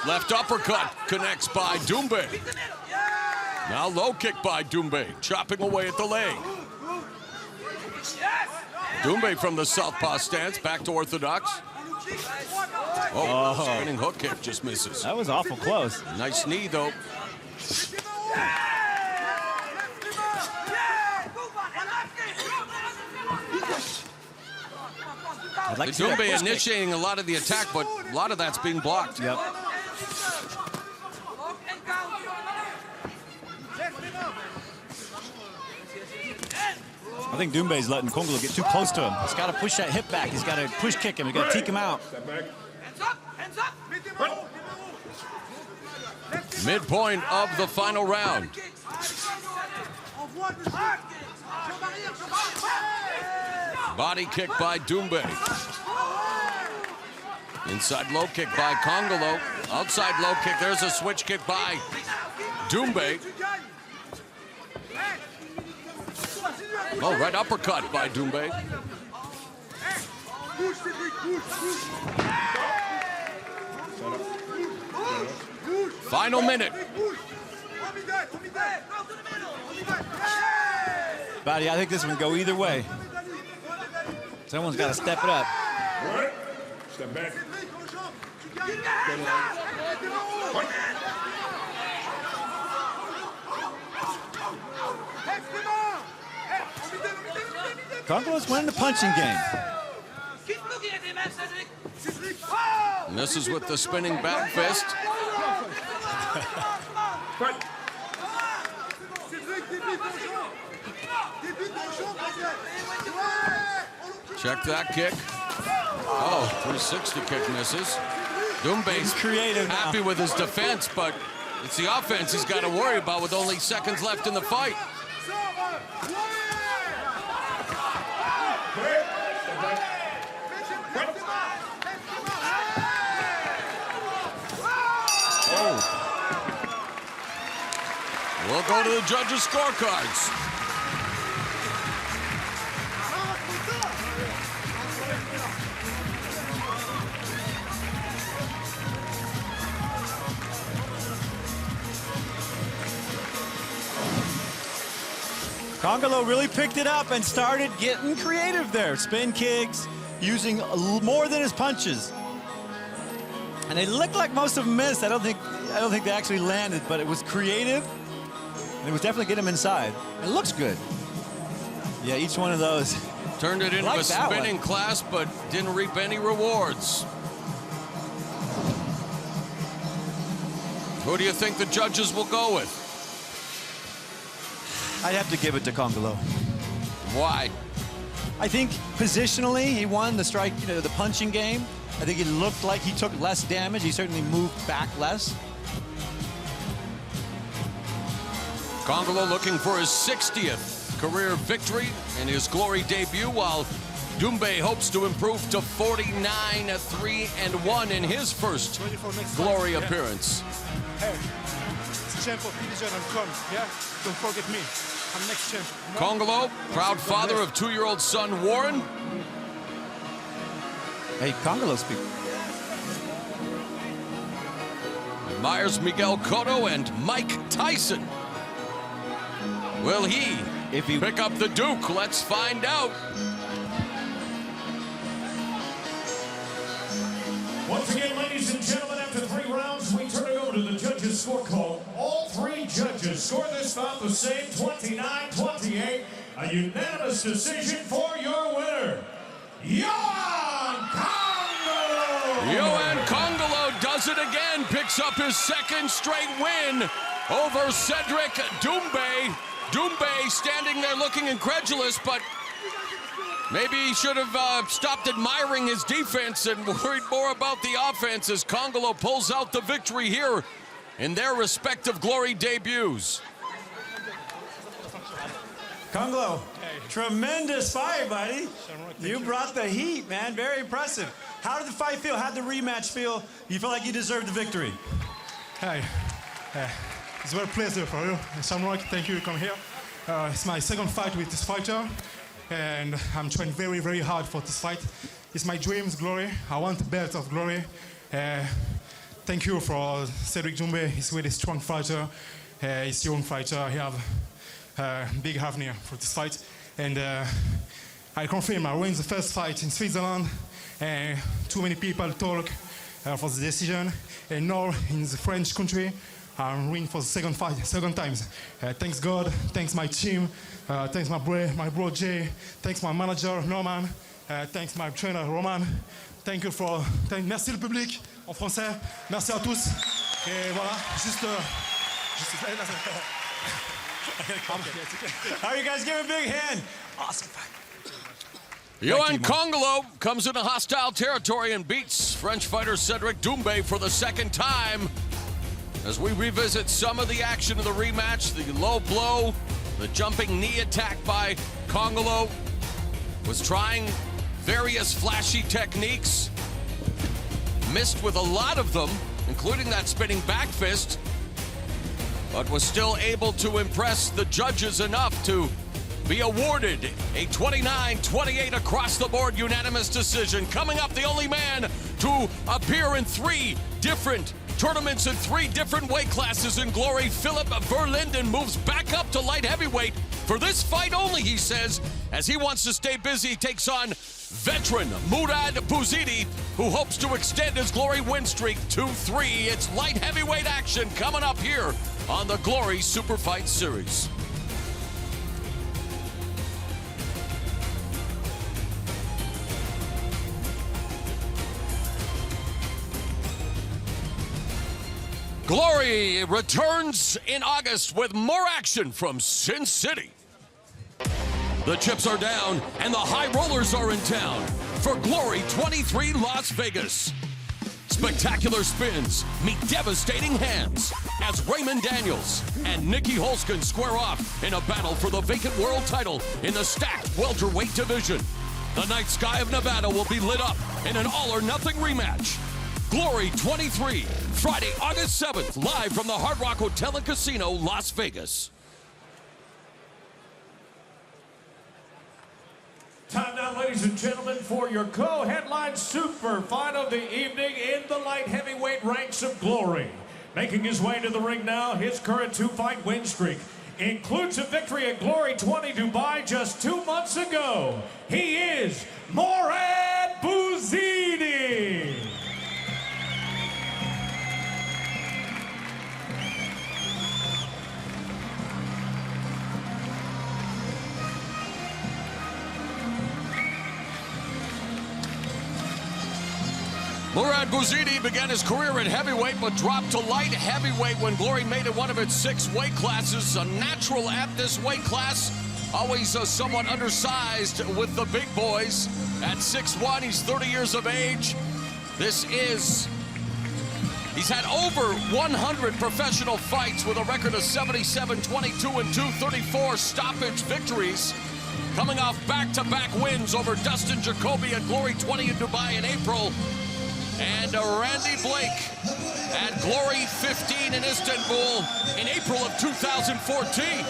Left uppercut connects by Doumbe. Now low kick by Doumbe, chopping away at the leg. Doumbe from the southpaw stance, back to orthodox. Oh, spinning hook kick just misses. That was awful close. Nice knee, though. I'd like to see that Doumbe push kick. initiating a lot of the attack, but a lot of that's being blocked. Yep. I think Doumbe's letting Kongolo get too close to him. He's got to push that hip back. He's got to push kick him. He's got to teak him out. Step back. Midpoint of the final round. Body kick by Doumbe. Inside low kick by Kongolo. Outside low kick. There's a switch kick by Doumbe. Oh, right uppercut by Doumbe. Final minute. Buddy, I think this one go either way. Someone's got to step it up. Step back. Kongolo's winning the punching game. Misses with the spinning back fist. Check that kick. Oh, 360 kick misses. Doumbe's creative now. happy with his defense, but it's the offense he's got to worry about with only seconds left in the fight. We'll go to the judges' scorecards. Kongolo really picked it up and started getting creative there. Spin kicks, using more than his punches. And they looked like most of them missed. I don't think they actually landed, but it was creative. And it was definitely getting him inside. It looks good. Yeah, each one of those. Turned it into like a spinning class, but didn't reap any rewards. Who do you think the judges will go with? I'd have to give it to Kongolo. Why? I think positionally, he won the strike, the punching game. I think it looked like he took less damage. He certainly moved back less. Kongolo looking for his 60th career victory in his Glory debut, while Doumbe hopes to improve to 49-3-1 in his first Glory appearance. Hey, it's champ of division and come, yeah? Don't forget me. I'm next champ. Kongolo, proud father of 2-year-old son Warren. Hey, Kongolo speak. Admires Miguel Cotto and Mike Tyson. Will he pick up the Duke? Let's find out. Once again, ladies and gentlemen, after 3 rounds, we turn it over to the judges' score call. All 3 judges score this bout the same, 29-28. A unanimous decision for your winner, Yoann Kongolo! Yoann Kongolo does it again, picks up his 2nd straight win over Cedric Doumbe. Doumbe standing there looking incredulous, but maybe he should have stopped admiring his defense and worried more about the offense as Kongolo pulls out the victory here in their respective Glory debuts. Kongolo, tremendous fight, buddy. You brought the heat, man. Very impressive. How did the fight feel? How did the rematch feel? You feel like you deserved the victory? Hey, it's a very pleasure for you. Shamrock, thank you for coming here. It's my 2nd fight with this fighter, and I'm trying very, very hard for this fight. It's my dreams, Glory. I want the belt of Glory. Thank you for Cedric Doumbe. He's a really strong fighter. He's a young fighter. He have big avenir for this fight. And I confirm I win the first fight in Switzerland, Too many people talk for the decision. And now in the French country, I'm winning for the second time. Thanks God, thanks my team, thanks my bro Jay, thanks my manager Norman, thanks my trainer Roman. Merci le public en français. Merci à tous. Et voilà, How are you guys? Give a big hand. Awesome fight. Yoann Kongolo comes into hostile territory and beats French fighter Cedric Doumbe for the second time. As we revisit some of the action of the rematch, the low blow, the jumping knee attack by Kongolo, was trying various flashy techniques, missed with a lot of them, including that spinning back fist, but was still able to impress the judges enough to be awarded a 29-28 across-the-board unanimous decision. Coming up, the only man to appear in 3 different tournaments in 3 different weight classes in glory, Filip Verlinden moves back up to light heavyweight for this fight only, he says, as he wants to stay busy. He takes on veteran Murad Bouzidi, who hopes to extend his glory win streak to 3. It's light heavyweight action coming up here on the Glory Super Fight Series. Glory returns in August with more action from Sin City. The chips are down and the high rollers are in town for Glory 23 Las Vegas. Spectacular spins meet devastating hands as Raymond Daniels and Nikki Holskin square off in a battle for the vacant world title in the stacked welterweight division. The night sky of Nevada will be lit up in an all-or-nothing rematch. Glory 23, Friday, August 7th, live from the Hard Rock Hotel and Casino, Las Vegas. Time now, ladies and gentlemen, for your co-headline super fight of the evening in the light heavyweight ranks of Glory. Making his way to the ring now, his current 2-fight win streak includes a victory at Glory 20 Dubai just 2 months ago. He is Murad Bouzidi. Murad Bouzidi began his career at heavyweight, but dropped to light heavyweight when Glory made it one of its 6 weight classes. A natural at this weight class, always somewhat undersized with the big boys. At 6'1", he's 30 years of age. He's had over 100 professional fights with a record of 77, 22, and 2, 34 stoppage victories. Coming off back-to-back wins over Dustin Jacoby at Glory 20 in Dubai in April, and Randy Blake at Glory 15 in Istanbul in April of 2014.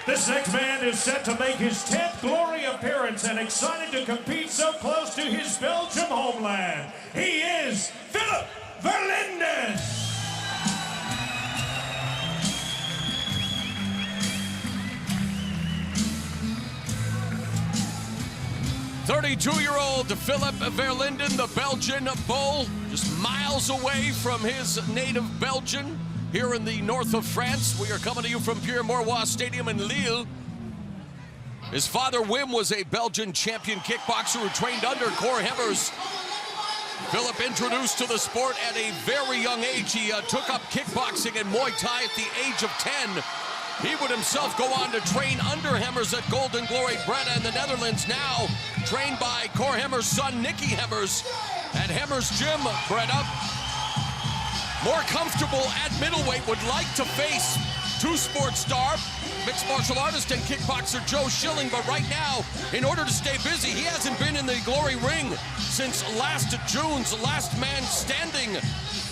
This next man is set to make his 10th Glory appearance and excited to compete so close to his Belgium homeland. He is Filip Verlinden. 32-year-old Filip Verlinden, the Belgian bull, just miles away from his native Belgium, here in the north of France. We are coming to you from Pierre-Mauroy Stadium in Lille. His father, Wim, was a Belgian champion kickboxer who trained under Cor Hemmers. Filip introduced to the sport at a very young age. He took up kickboxing and Muay Thai at the age of 10. He would himself go on to train under Hemmers at Golden Glory Breda in the Netherlands, now trained by Cor Hemmers' son, Nicky Hemmers, at Hemmers Gym, Breda. More comfortable at middleweight, would like to face two-sport star, mixed martial artist and kickboxer Joe Schilling, but right now, in order to stay busy, he hasn't been in the Glory ring since last June's Last Man Standing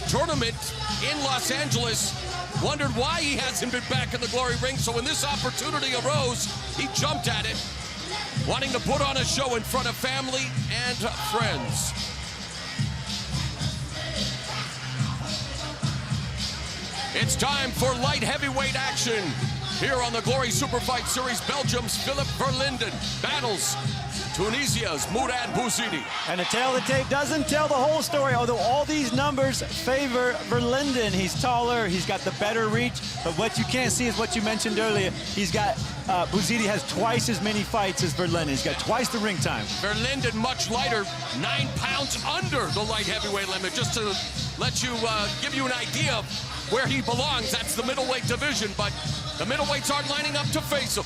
tournament in Los Angeles. Wondered why he hasn't been back in the Glory ring, so when this opportunity arose, he jumped at it, wanting to put on a show in front of family and friends. It's time for light heavyweight action. Here on the Glory Super Fight Series, Belgium's Filip Verlinden battles Tunisia's Murad Bouzidi. And the tail of the tape doesn't tell the whole story, although all these numbers favor Verlinden. He's taller, he's got the better reach, but what you can't see is what you mentioned earlier. He's got, Bouzidi has twice as many fights as Verlinden. He's got twice the ring time. Verlinden much lighter, 9 pounds under the light heavyweight limit. Just to let you, give you an idea of where he belongs. That's the middleweight division, but the middleweights aren't lining up to face him.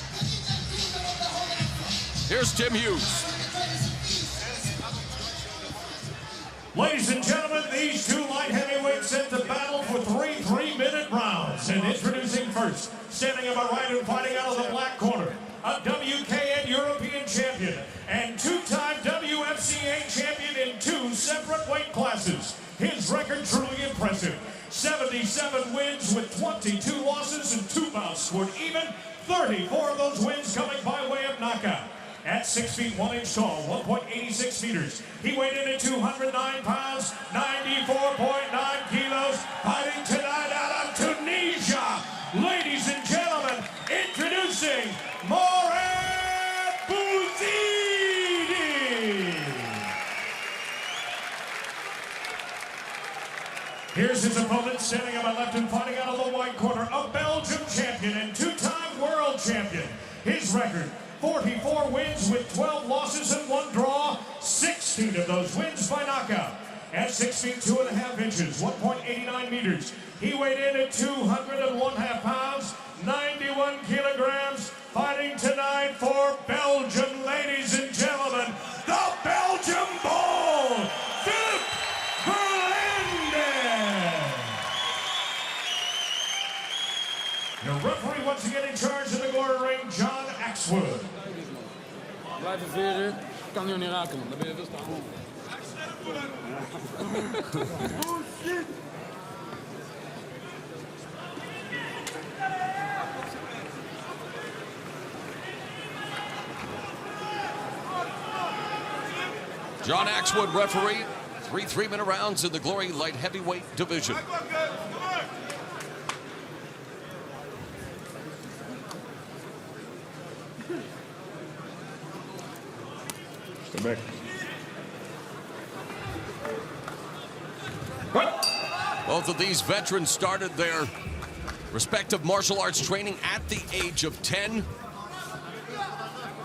Here's Tim Hughes. Ladies and gentlemen, these two light heavyweights set to battle for 3 3-minute rounds. And introducing first, standing on my right and fighting out of the black corner, a WKN European champion and 2-time WFCA champion in 2 separate weight classes. His record truly impressive. 77 wins with 22 losses and 2 bouts scored even. 34 of those wins coming by way of knockout. At 6 feet 1 inch tall, 1.86 meters, he weighed in at 209 pounds, 94.9 kilos, fighting tonight out of Tunisia. Ladies and gentlemen, introducing Murad Bouzidi. Here's his opponent, standing on my left and fighting out of the white corner, a Belgian champion and 2-time world champion. His record, 44 wins with 12 losses and 1 draw, 16 of those wins by knockout. At 6 feet 2.5 inches, 1.89 meters, he weighed in at 201.5 pounds, 91 kilograms, fighting tonight for Belgium, ladies and gentlemen, the Belgian Bull, Filip Verlinden. Your referee once again in charge of the glory ring, John Axwood. Blijven veren, kan je niet raken, dan ben je dus staan. John Axwood, referee. 3 3-minute rounds in the Glory light heavyweight division. Back. Both of these veterans started their respective martial arts training at the age of 10.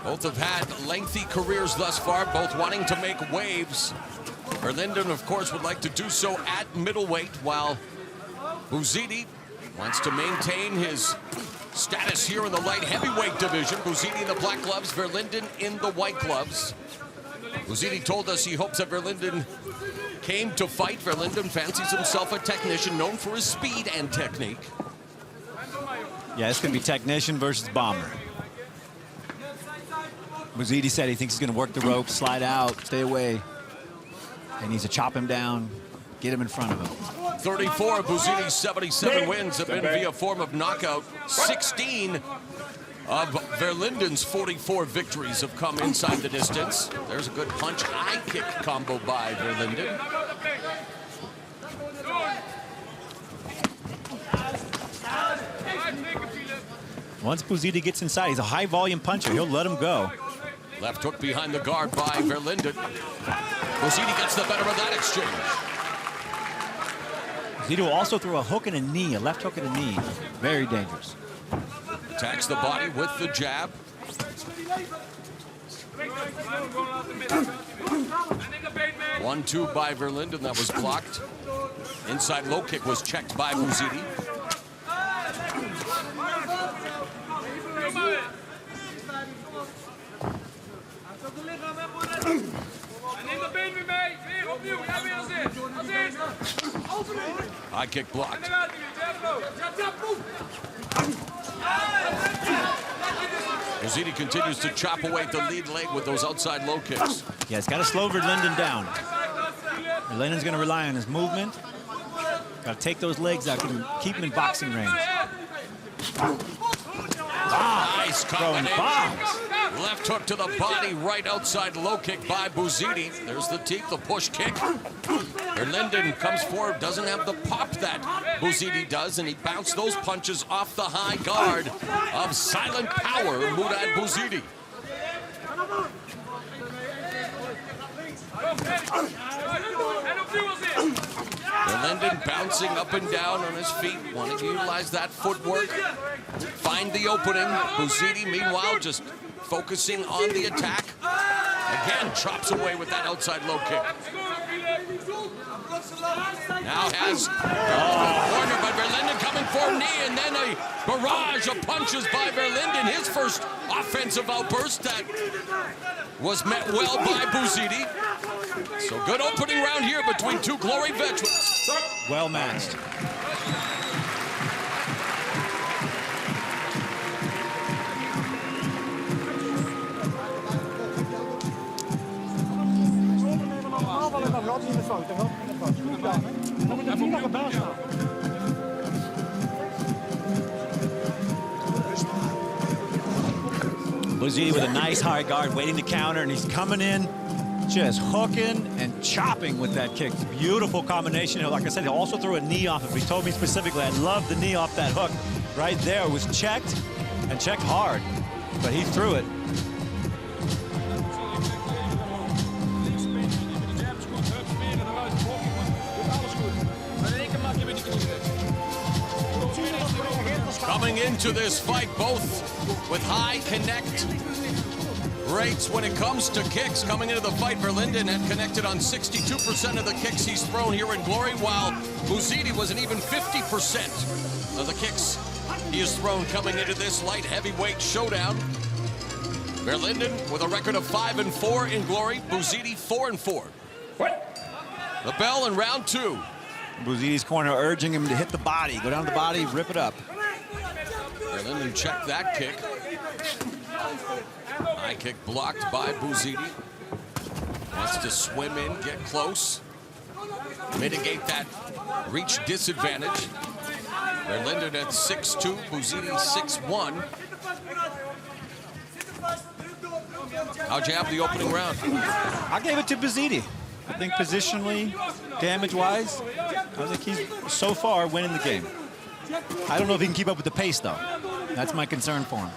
Both have had lengthy careers thus far, both wanting to make waves. Verlinden, of course, would like to do so at middleweight, while Bouzidi wants to maintain his status here in the light heavyweight division. Bouzidi in the black gloves, Verlinden in the white gloves. Bouzidi told us he hopes that Verlinden came to fight. Verlinden fancies himself a technician known for his speed and technique. Yeah, it's going to be technician versus bomber. Bouzidi said he thinks he's going to work the ropes, slide out, stay away. And needs to chop him down, get him in front of him. 34 of Bouzidi's 77 wins have been via form of knockout. 16 of Verlinden's 44 victories have come inside the distance. There's a good punch-high kick combo by Verlinden. Once Bouzidi gets inside, he's a high-volume puncher. He'll let him go. Left hook behind the guard by Verlinden. Bouzidi gets the better of that exchange. Bouzidi will also throw a hook and a knee, a left hook and a knee. Very dangerous. Attacks the body with the jab. 1-2 by Verlinden, that was blocked. Inside low kick was checked by Bouzidi. High kick blocked. Bouzidi continues to chop away at the lead leg with those outside low kicks. Yeah, it's got to slow Verlinden down. Verlinden's going to rely on his movement. Got to take those legs out, keep him in boxing range. Nice combination. Left hook to the body, right outside low kick by Bouzidi. There's the teep, the push kick. Verlinden comes forward, doesn't have the pop that Bouzidi does, and he bounced those punches off the high guard of silent power, Murad Bouzidi. Verlinden bouncing up and down on his feet, wanting to utilize that footwork, find the opening. Bouzidi, meanwhile, just focusing on the attack. Again, chops away with that outside low kick. Now has corner, but Verlinden coming for a knee, and then a barrage of punches by Verlinden. His first offensive outburst that was met well by Bouzidi. So good opening round here between two Glory veterans. Well matched. Bouzidi with a nice high guard, waiting to counter, and he's coming in, just hooking and chopping with that kick. Beautiful combination. Like I said, he also threw a knee off it. He told me specifically, I love the knee off that hook. Right there, it was checked, and checked hard, but he threw it. Coming into this fight, both with high connect rates when it comes to kicks. Coming into the fight, Verlinden had connected on 62% of the kicks he's thrown here in Glory, while Bouzidi was an even 50% of the kicks he has thrown coming into this light heavyweight showdown. Verlinden with a record of 5-4 in Glory, Bouzidi 4-4. The bell in round two. Bouzidi's corner urging him to hit the body, go down the body, rip it up. Verlinden checked that kick. High kick blocked by Bouzidi. Wants to swim in, get close, mitigate that reach disadvantage. Verlinden at 6'2", Bouzidi 6'1". How'd you have the opening round? I gave it to Bouzidi. I think positionally, damage-wise, I think he's so far winning the game. I don't know if he can keep up with the pace, though. That's my concern for him.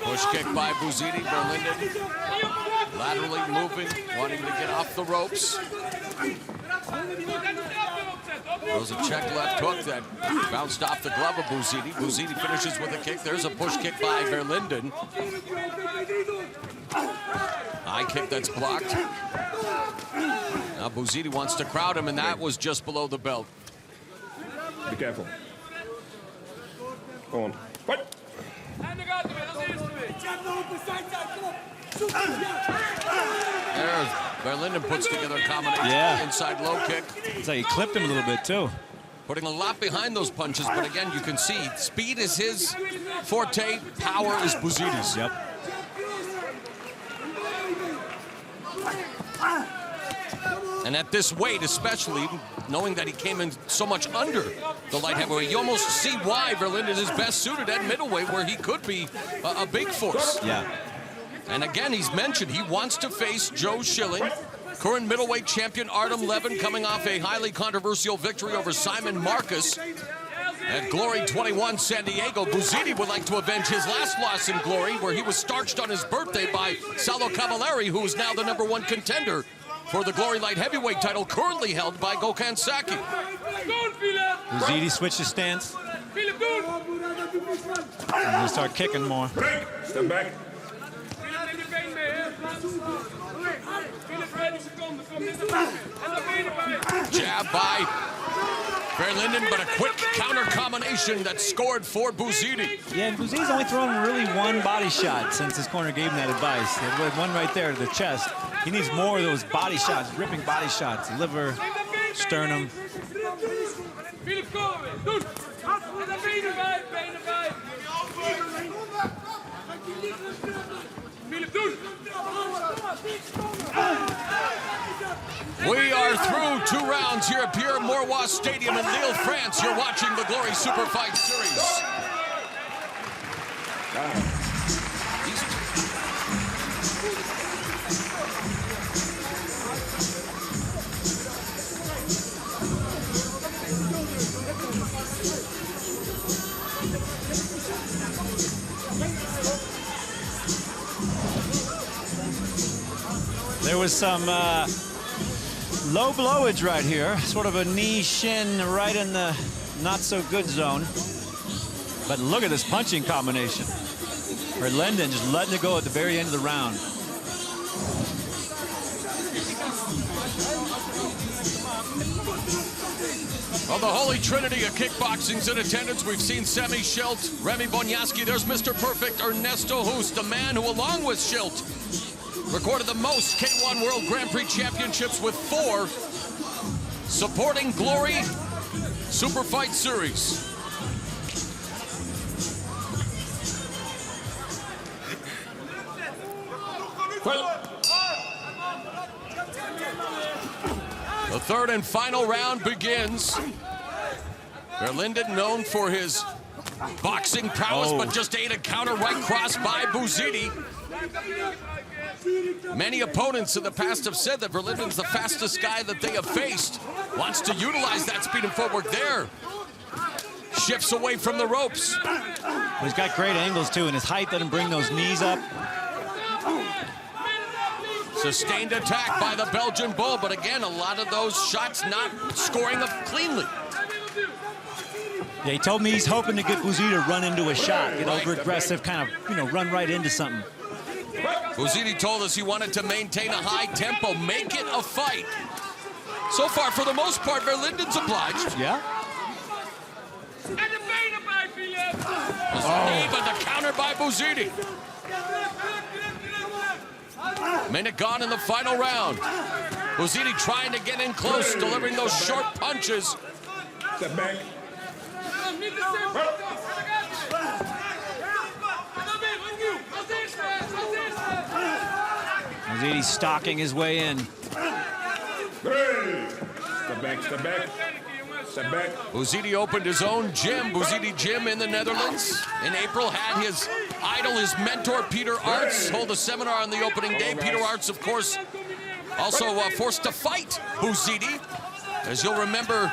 Push kick by Bouzidi. Verlinden laterally moving, wanting to get off the ropes. There was a check left hook that bounced off the glove of Bouzidi. Bouzidi finishes with a kick. There's a push kick by Verlinden. High kick that's blocked. Now Bouzidi wants to crowd him, and that was just below the belt. Be careful. Go on. Fight. There's Verlinden puts together a combination. Yeah. Inside low kick. It's like he clipped him a little bit, too. Putting a lot behind those punches, but again, you can see speed is his forte, power is Bouzidi's. Yep. And at this weight, especially, knowing that he came in so much under the light heavyweight, you almost see why Verlinden is best suited at middleweight, where he could be a big force. Yeah. And again, he's mentioned he wants to face Joe Schilling, current middleweight champion Artem Levin, coming off a highly controversial victory over Simon Marcus at Glory 21 San Diego. Bouzidi would like to avenge his last loss in Glory, where he was starched on his birthday by Salo Cavalieri, who is now the #1 contender for the Glory Light Heavyweight title, currently held by Gokhan Saki. Bouzidi switched his stance. He's gonna start kicking more. Break. Step back. Jab by Verlinden, but a quick counter combination that scored for Bouzidi. Yeah, and Bouzidi's only thrown really one body shot since his corner gave him that advice. He had one right there to the chest. He needs more of those body shots, ripping body shots, liver, sternum. Filip, kom weer. Doen. Benen bij. We are through 2 rounds here at Pierre Mauroy Stadium in Lille, France. You're watching the Glory Super Fight Series. There was some low blowage right here, sort of a knee shin right in the not so good zone. But look at this punching combination. Verlinden just letting it go at the very end of the round. Well, the holy trinity of kickboxing's in attendance. We've seen Semi Schilt, Remy Bonyaski. There's Mr. Perfect, Ernesto Hoost, the man who, along with Schilt, recorded the most K1 World Grand Prix championships with 4, supporting Glory Super Fight Series. The third and final round begins. Verlinden, known for his boxing prowess, but just ate a counter right cross by Bouzidi. Many opponents in the past have said that Verlinden's the fastest guy that they have faced. Wants to utilize that speed and footwork there. Shifts away from the ropes. He's got great angles too, and his height doesn't bring those knees up. Sustained attack by the Belgian Bull, but again, a lot of those shots not scoring up cleanly. Yeah, he told me he's hoping to get Bouzidi to run into a shot, get over-aggressive, kind of, run right into something. Bouzidi told us he wanted to maintain a high tempo, make it a fight. So far, for the most part, Verlinden's obliged. Yeah. But the counter by Bouzidi. Minute gone in the final round. Bouzidi trying to get in close, delivering those short punches. Step back. Bouzidi stalking his way in. Hey. Step back, step back. Step back. Bouzidi opened his own gym, Bouzidi Gym in the Netherlands. In April, had his idol, his mentor, Peter Arts, hold a seminar on the opening day. Peter Arts, of course, also forced to fight Bouzidi. As you'll remember,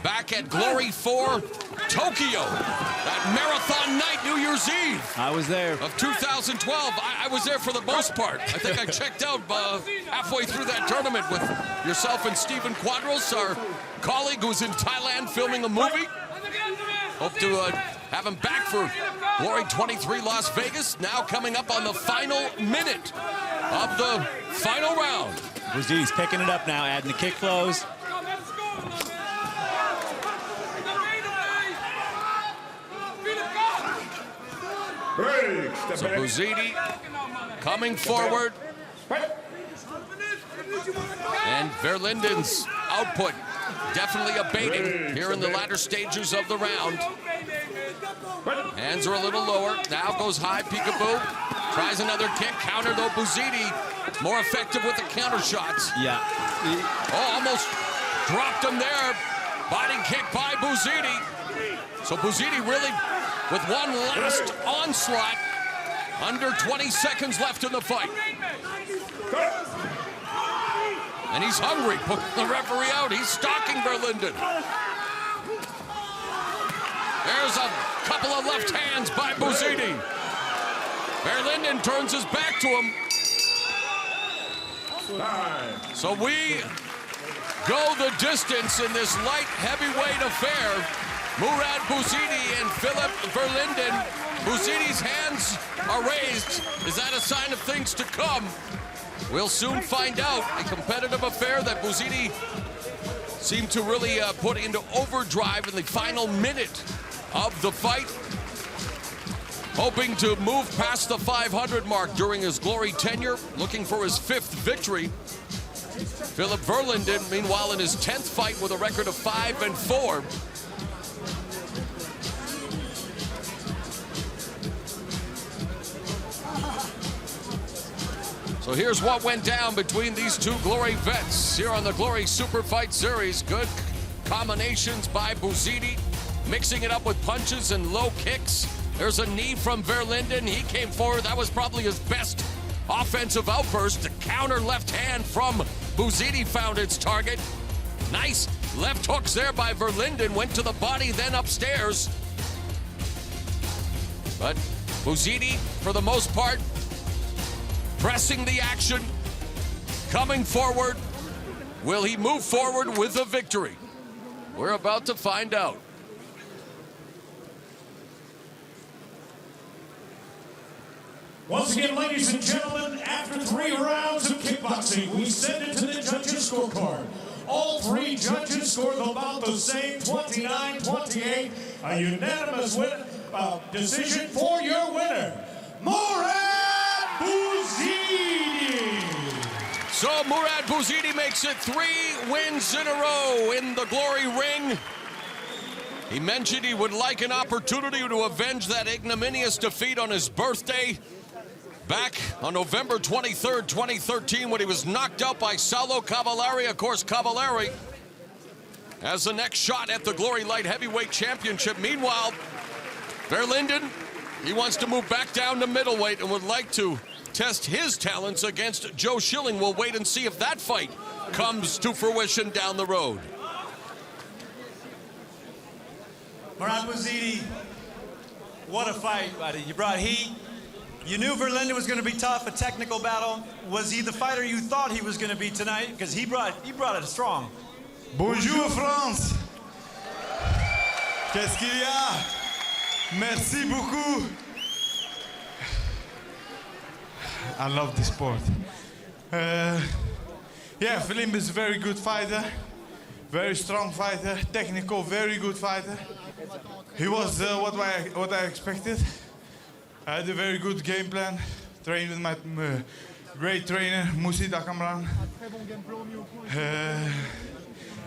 back at Glory 4 Tokyo, that marathon night, New Year's Eve. I was there. Of 2012. I was there for the most part. I think I checked out halfway through that tournament with yourself and Stephen Quadros, our colleague who's in Thailand filming a movie. Hope to have him back for Glory 23 Las Vegas. Now coming up on the final minute of the final round. Bouzidi's picking it up now, adding the kick flows. So Bouzidi coming forward. And Verlinden's output definitely abating here in the latter stages of the round. Hands are a little lower. Now goes high, peekaboo. Tries another kick, counter though. Bouzidi more effective with the counter shots. Yeah. Oh, almost dropped him there. Body kick by Bouzidi. So Bouzidi really with one last onslaught. Under 20 seconds left in the fight. And he's hungry. Put the referee out. He's stalking Verlinden. There's a couple of left hands by Bouzidi. Verlinden turns his back to him. So we go the distance in this light heavyweight affair. Murad Bouzidi and Filip Verlinden. Bouzidi's hands are raised. Is that a sign of things to come? We'll soon find out. A competitive affair that Bouzidi seemed to really put into overdrive in the final minute of the fight. Hoping to move past the 500 mark during his Glory tenure, looking for his 5th victory. Filip Verlinden, meanwhile, in his 10th fight with a record of 5-4. So here's what went down between these two Glory vets here on the Glory Super Fight Series. Good combinations by Bouzidi, mixing it up with punches and low kicks. There's a knee from Verlinden. He came forward. That was probably his best offensive outburst. The counter left hand from Bouzidi found its target. Nice left hooks there by Verlinden. Went to the body, then upstairs. But Bouzidi, for the most part, pressing the action, coming forward. Will he move forward with a victory? We're about to find out. Once again, ladies and gentlemen, after 3 rounds of kickboxing, we send it to the judges' scorecard. All 3 judges scored about the same, 29-28. A unanimous decision for your winner, Murad Bouzidi. So Murad Bouzidi makes it 3 wins in a row in the Glory ring. He mentioned he would like an opportunity to avenge that ignominious defeat on his birthday back on November 23rd, 2013, when he was knocked out by Saulo Cavallari. Of course, Cavallari has the next shot at the Glory Light Heavyweight Championship. Meanwhile, Verlinden, he wants to move back down to middleweight and would like to test his talents against Joe Schilling. We'll wait and see if that fight comes to fruition down the road. Murad Bouzidi, what a fight, buddy. You brought heat. You knew Verlinden was going to be tough, a technical battle. Was he the fighter you thought he was going to be tonight? Because he brought it strong. Bonjour, France. Qu'est-ce qu'il y a? Merci beaucoup. I love the sport. Yeah, Filip is a very good fighter. Very strong fighter. Technical, very good fighter. He was what I expected. I had a very good game plan. Trained with my great trainer, Moussi Dakamran.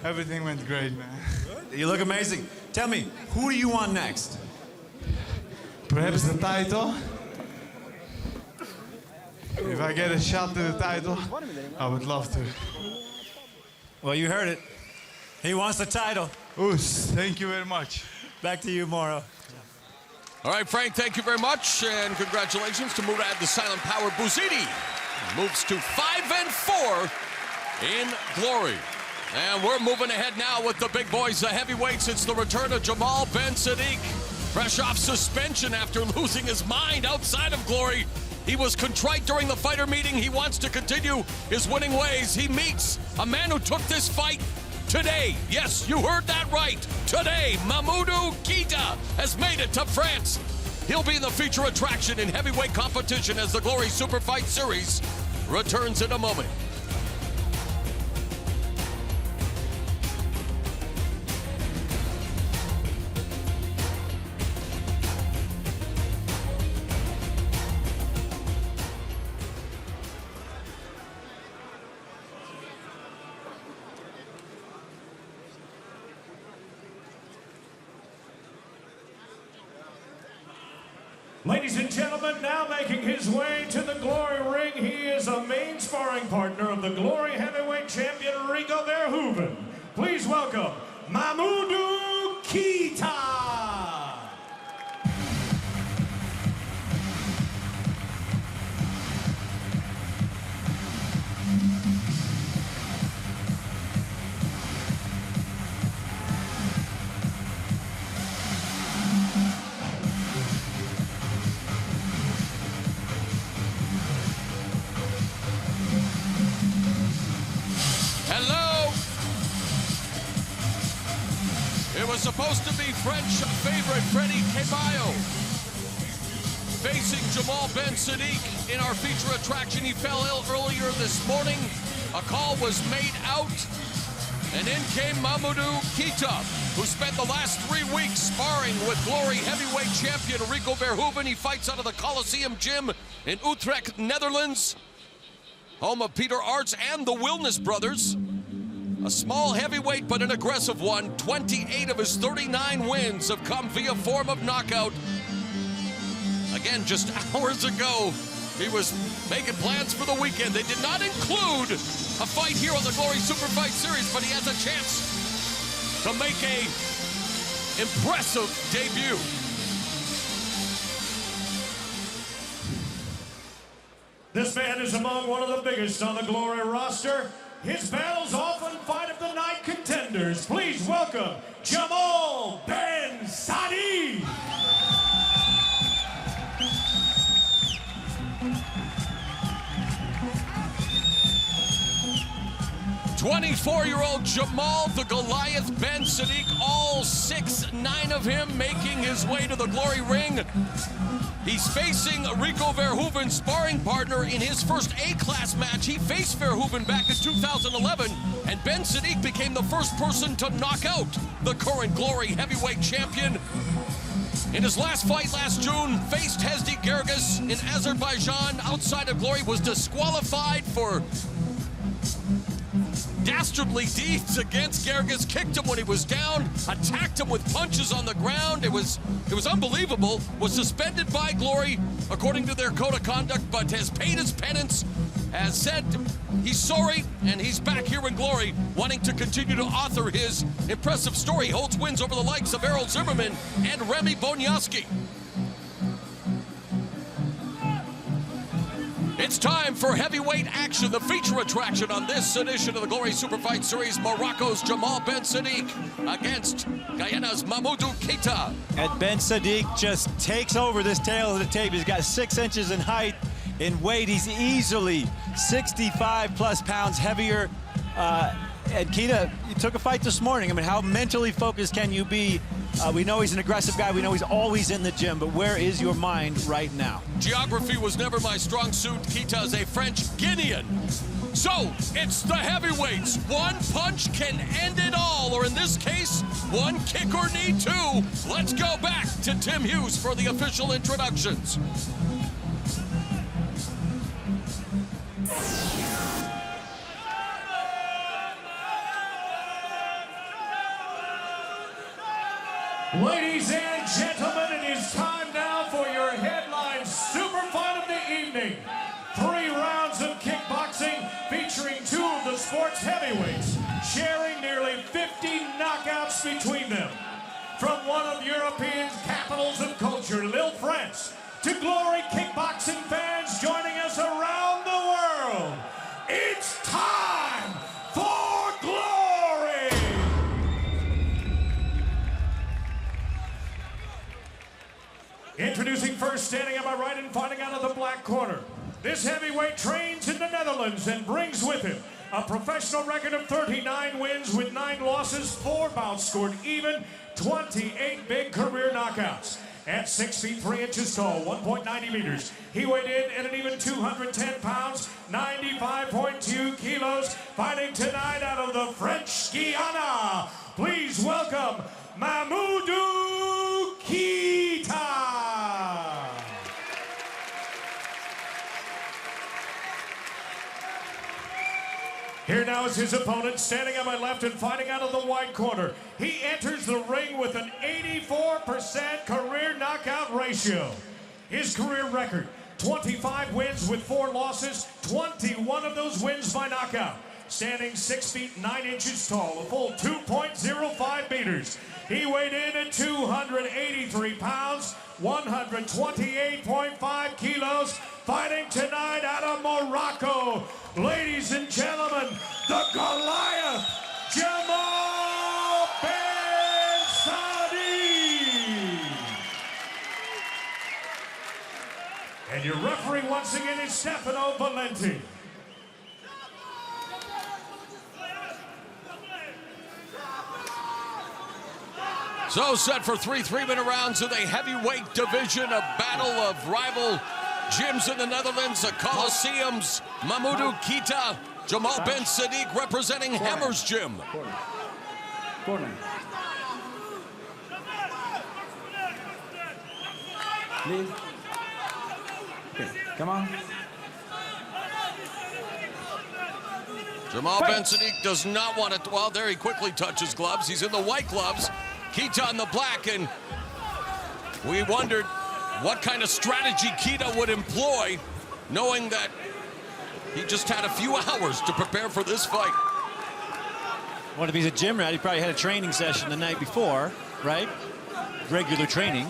Everything went great, man. You look amazing. Tell me, who do you want next? Perhaps the title. If I get a shot to the title, I would love to. Well, you heard it. He wants the title. Oos, thank you very much. Back to you, Moro. All right, Frank, thank you very much, and congratulations to Murad the Silent Power Bouzidi. Moves to 5-4 in Glory. And we're moving ahead now with the big boys, the heavyweights. It's the return of Jamal Ben Sadik, fresh off suspension after losing his mind outside of Glory. He was contrite during the fighter meeting. He wants to continue his winning ways. He meets a man who took this fight today. Yes, you heard that right. Today, Mamudu Keta has made it to France. He'll be the feature attraction in heavyweight competition as the Glory Super Fight Series returns in a moment. Ladies and gentlemen, now making his way to the Glory ring, he is a main sparring partner of the Glory Heavyweight Champion, Rico Verhoeven. Please welcome Mamudu Keta. It was supposed to be French favorite Freddie Caballo facing Jamal Ben Sadik in our feature attraction. He fell ill earlier this morning. A call was made out, and in came Mamudu Keta, who spent the last 3 weeks sparring with Glory heavyweight champion Rico Verhoeven. He fights out of the Coliseum Gym in Utrecht, Netherlands, home of Peter Arts and the Wilness brothers. A small heavyweight, but an aggressive one. 28 of his 39 wins have come via form of knockout. Again, just hours ago, He was making plans for the weekend. They did not include a fight here on the Glory Super Fight Series, but he has a chance to make a impressive debut. This man is among one of the biggest on the Glory roster. His battles often fight of the night contenders. Please welcome Jamal Ben Sadik. 24-year-old Jamal the Goliath Ben Sadik, all 6'9" of him, making his way to the Glory ring. He's facing Rico Verhoeven's sparring partner in his first A-class match. He faced Verhoeven back in 2011, and Ben Sadik became the first person to knock out the current Glory heavyweight champion. In his last fight last June, faced Hezdi Gerges in Azerbaijan outside of Glory, was disqualified for dastardly deeds against Gerges, kicked him when he was down, attacked him with punches on the ground. It was unbelievable. Was suspended by Glory according to their code of conduct, but has paid his penance, has said he's sorry, and he's back here in Glory, wanting to continue to author his impressive story. He holds wins over the likes of Errol Zimmerman and Remy Bonyaski. It's time for heavyweight action, the feature attraction on this edition of the Glory Super Fight Series. Morocco's Jamal Ben Sadik against Guyana's Mamudu Keta. And Ben Sadik just takes over this tail of the tape. He's got 6 inches in height. In weight, he's easily 65+ pounds heavier. And Keta, you took a fight this morning. I mean, how mentally focused can you be? We know he's an aggressive guy. We know he's always in the gym, but where is your mind right now? Geography was never my strong suit. Keta is a French Guinean. So, it's the heavyweights. One punch can end it all, or in this case, one kick or knee too. Let's go back to Tim Hughes for the official introductions. Ladies and gentlemen, it is time now for your headline super fight of the evening. 3 rounds of kickboxing featuring 2 of the sport's heavyweights, sharing nearly 50 knockouts between them. From one of Europe's capitals of culture, Lille, France, to Glory kickboxing fans joining us around the world, it's time for Glory! Introducing first, standing on my right and fighting out of the black corner. This heavyweight trains in the Netherlands and brings with him a professional record of 39 wins with 9 losses, 4 bouts scored even, 28 big career knockouts. At 6 feet 3 inches tall, 1.90 meters, he weighed in at an even 210 pounds, 95.2 kilos, fighting tonight out of the French Guiana. Please welcome Mamudu Keta. Here now is his opponent, standing on my left and fighting out of the white corner. He enters the ring with an 84% career knockout ratio. His career record, 25 wins with 4 losses, 21 of those wins by knockout. Standing 6 feet 9 inches tall, a full 2.05 meters. He weighed in at 283 pounds, 128.5 kilos, fighting tonight out of Morocco. Ladies and gentlemen, the Goliath, Jamal Ben Sadik. And your referee once again is Stefano Valenti. So set for 3 3-minute rounds of the heavyweight division, a battle of rival gyms in the Netherlands, the Colosseums. Mamudu Keta, Jamal Ben Sadik representing Hammer's Gym. Corner. Please. Okay, come on. Jamal Ben Sadik does not want it. Well, there he quickly touches gloves. He's in the white gloves. Keta in the black, and we wondered what kind of strategy Keta would employ knowing that he just had a few hours to prepare for this fight. Well, if he's a gym rat, he probably had a training session the night before, right? Regular training.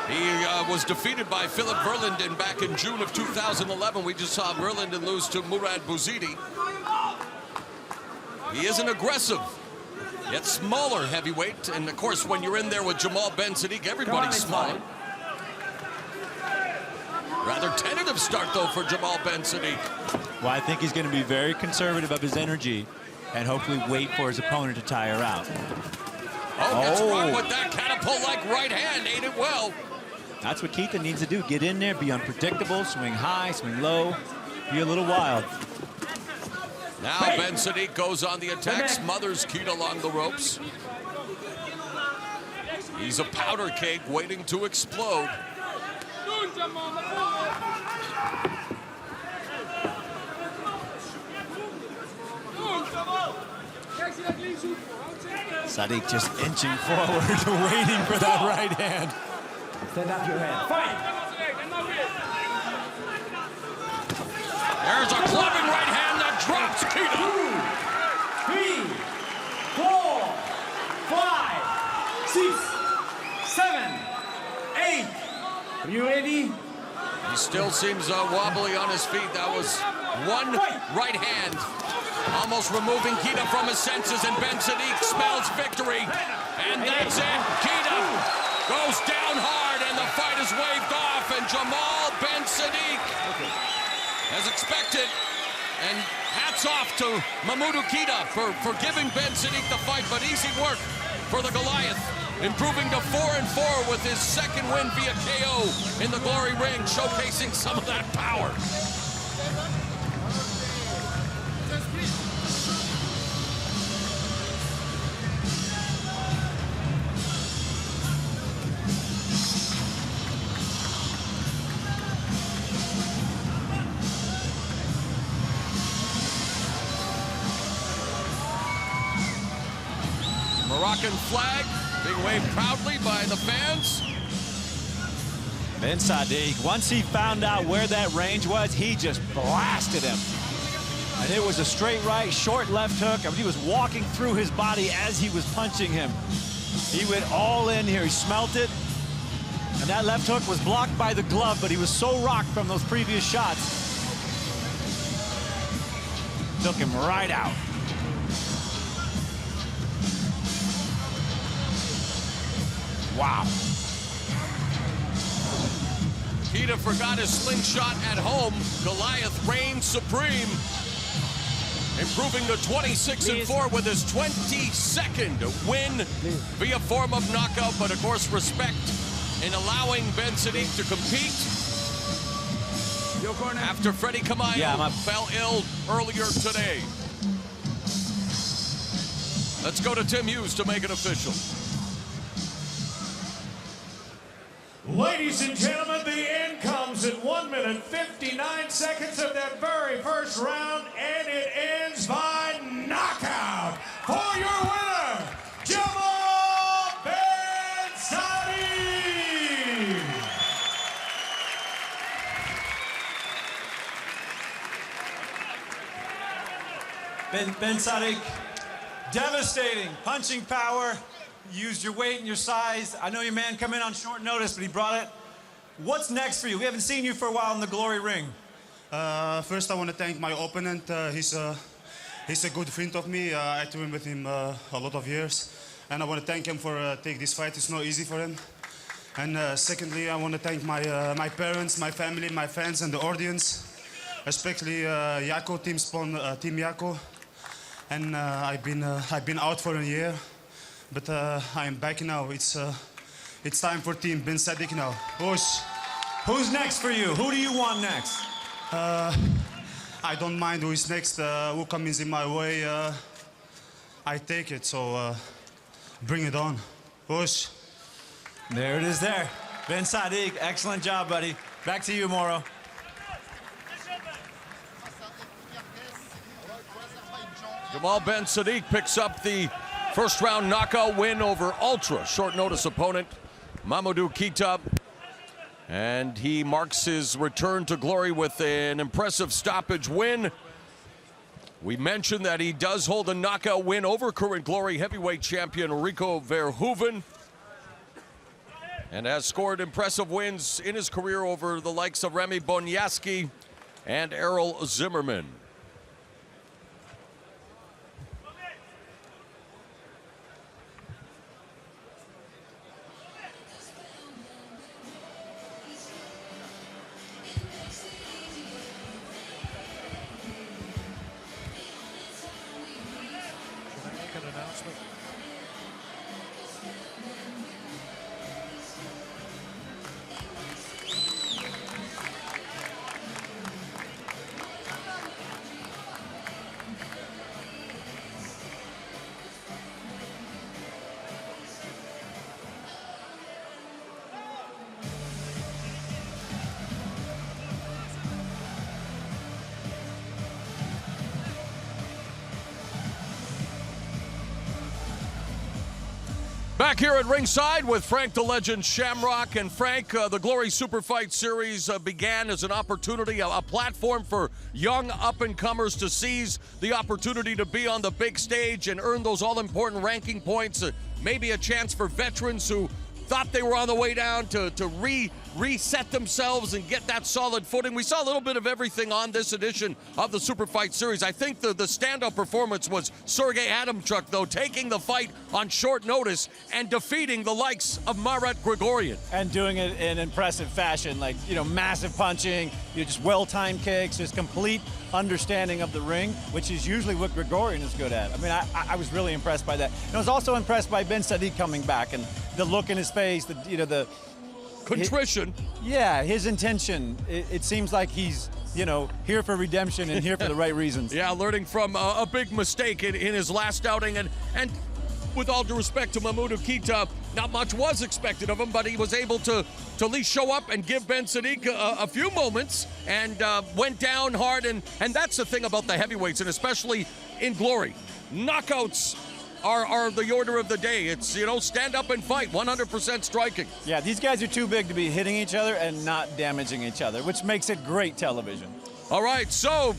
He was defeated by Filip Verlinden back in June of 2011. We just saw Verlinden lose to Murad Bouzidi. He is an aggressive, yet smaller heavyweight. And of course, when you're in there with Jamal Ben Sadik, everybody's smaller. Rather tentative start, though, for Jamal Ben Sadik. Well, I think he's going to be very conservative of his energy and hopefully wait for his opponent to tire out. Oh, gets run with that catapult-like right hand. Ate it well. That's what Keta needs to do. Get in there, be unpredictable, swing high, swing low, be a little wild. Now Ben Sadik goes on the attack, smothers Keta along the ropes. He's a powder keg waiting to explode. Sadik just inching forward, waiting for that right hand. Stand up your head. Fight! There's a clubbing right hand that drops Keta. 2, 3, 4, 5, 6, 7, 8. Are you ready? He still seems wobbly on his feet. That was one right hand, almost removing Keta from his senses, and Ben Sadik smells victory. And that's it. Keta goes down hard, and the fight is waved off, and Jamal Ben Sadik, as expected, and hats off to Mamudu Keta for giving Ben Sadik the fight, but easy work for the Goliath, improving to 4-4 with his second win via KO in the Glory Ring, showcasing some of that power. Moroccan flag being waved proudly by the fans. Ben Sadik, once he found out where that range was, he just blasted him. And it was a straight right, short left hook. I mean, he was walking through his body as he was punching him. He went all in here. He smelt it. And that left hook was blocked by the glove, but he was so rocked from those previous shots. Took him right out. Wow. Keta forgot his slingshot at home. Goliath reigns supreme, improving to 26-4 with his 22nd win via form of knockout, but of course respect in allowing Ben Sadik to compete after Freddie Kamayo fell ill earlier today. Let's go to Tim Hughes to make it official. Ladies and gentlemen, the end comes in 1 minute 59 seconds of that very first round, and it ends by knockout for your winner, Jamal Ben Sadik. Ben Sadik, devastating punching power. You used your weight and your size. I know your man come in on short notice, but he brought it. What's next for you? We haven't seen you for a while in the Glory Ring. First, I want to thank my opponent. He's a good friend of me. I trained with him a lot of years, and I want to thank him for taking this fight. It's not easy for him. And secondly, I want to thank my parents, my family, my fans, and the audience, especially Yako, Team Yako. And I've been out for a year. But I am back now. It's time for Team Ben Sadik now. Who's next for you? Who do you want next? I don't mind who is next. Who comes in my way, I take it. So bring it on. Push. There it is there. Ben Sadik, excellent job, buddy. Back to you, Moro. Jamal Ben Sadik picks up the first round knockout win over ultra short notice opponent Mamudu Keta. And he marks his return to glory with an impressive stoppage win. We mentioned that he does hold a knockout win over current glory heavyweight champion Rico Verhoeven, and has scored impressive wins in his career over the likes of Remy Bonyaski and Errol Zimmerman. An announcement. Back here at ringside with Frank the Legend Shamrock. And Frank, the Glory Super Fight Series began as an opportunity, a platform for young up-and-comers to seize the opportunity to be on the big stage and earn those all-important ranking points. Maybe a chance for veterans who thought they were on the way down to reset themselves and get that solid footing. We saw a little bit of everything on this edition of the Super Fight Series. I think the standout performance was Serhiy Adamchuk, though, taking the fight on short notice and defeating the likes of Marat Grigorian. And doing it in impressive fashion, like, you know, massive punching, just well-timed kicks, just complete understanding of the ring, which is usually what Grigorian is good at. I mean, I was really impressed by that. And I was also impressed by Ben Sadik coming back and the look in his face, the contrition. His intention. It seems like he's, here for redemption and here for the right reasons. Yeah, learning from a big mistake in his last outing. And with all due respect to Mamudu Keta, not much was expected of him, but he was able to at least show up and give Ben Sadik a few moments and went down hard. And that's the thing about the heavyweights, and especially in Glory. Knockouts are the order of the day. It's, stand up and fight, 100% striking. Yeah, these guys are too big to be hitting each other and not damaging each other, which makes it great television. All right, so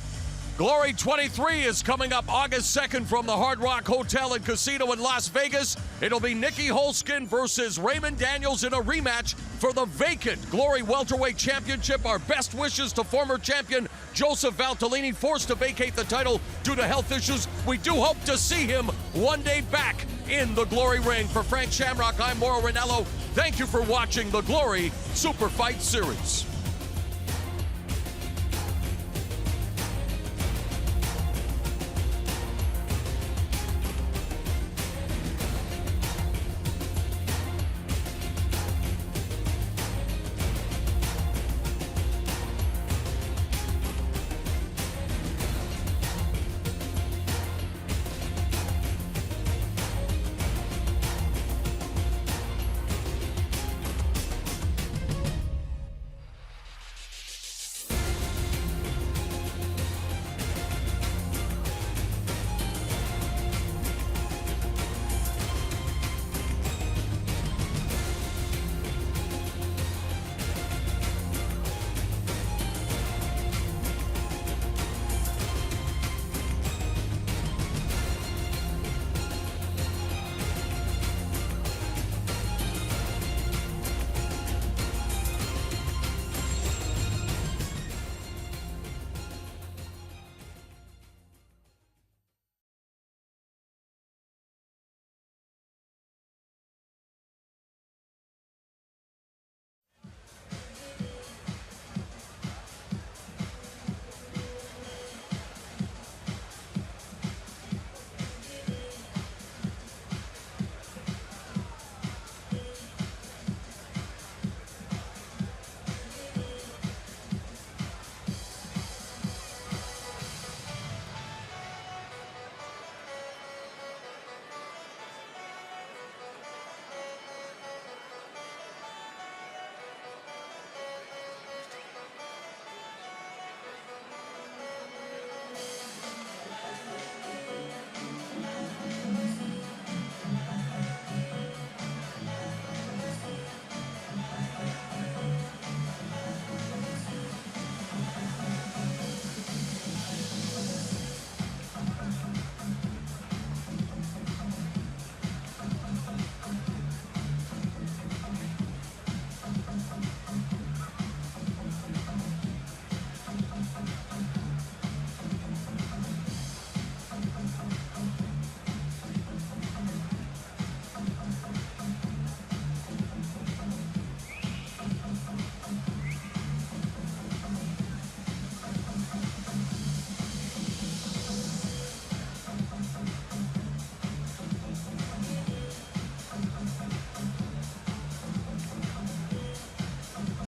Glory 23 is coming up August 2nd from the Hard Rock Hotel and Casino in Las Vegas. It'll be Nikki Holskin versus Raymond Daniels in a rematch for the vacant Glory Welterweight Championship. Our best wishes to former champion Joseph Valtellini, forced to vacate the title due to health issues. We do hope to see him one day back in the Glory ring. For Frank Shamrock, I'm Mauro Ranallo. Thank you for watching the Glory Super Fight Series.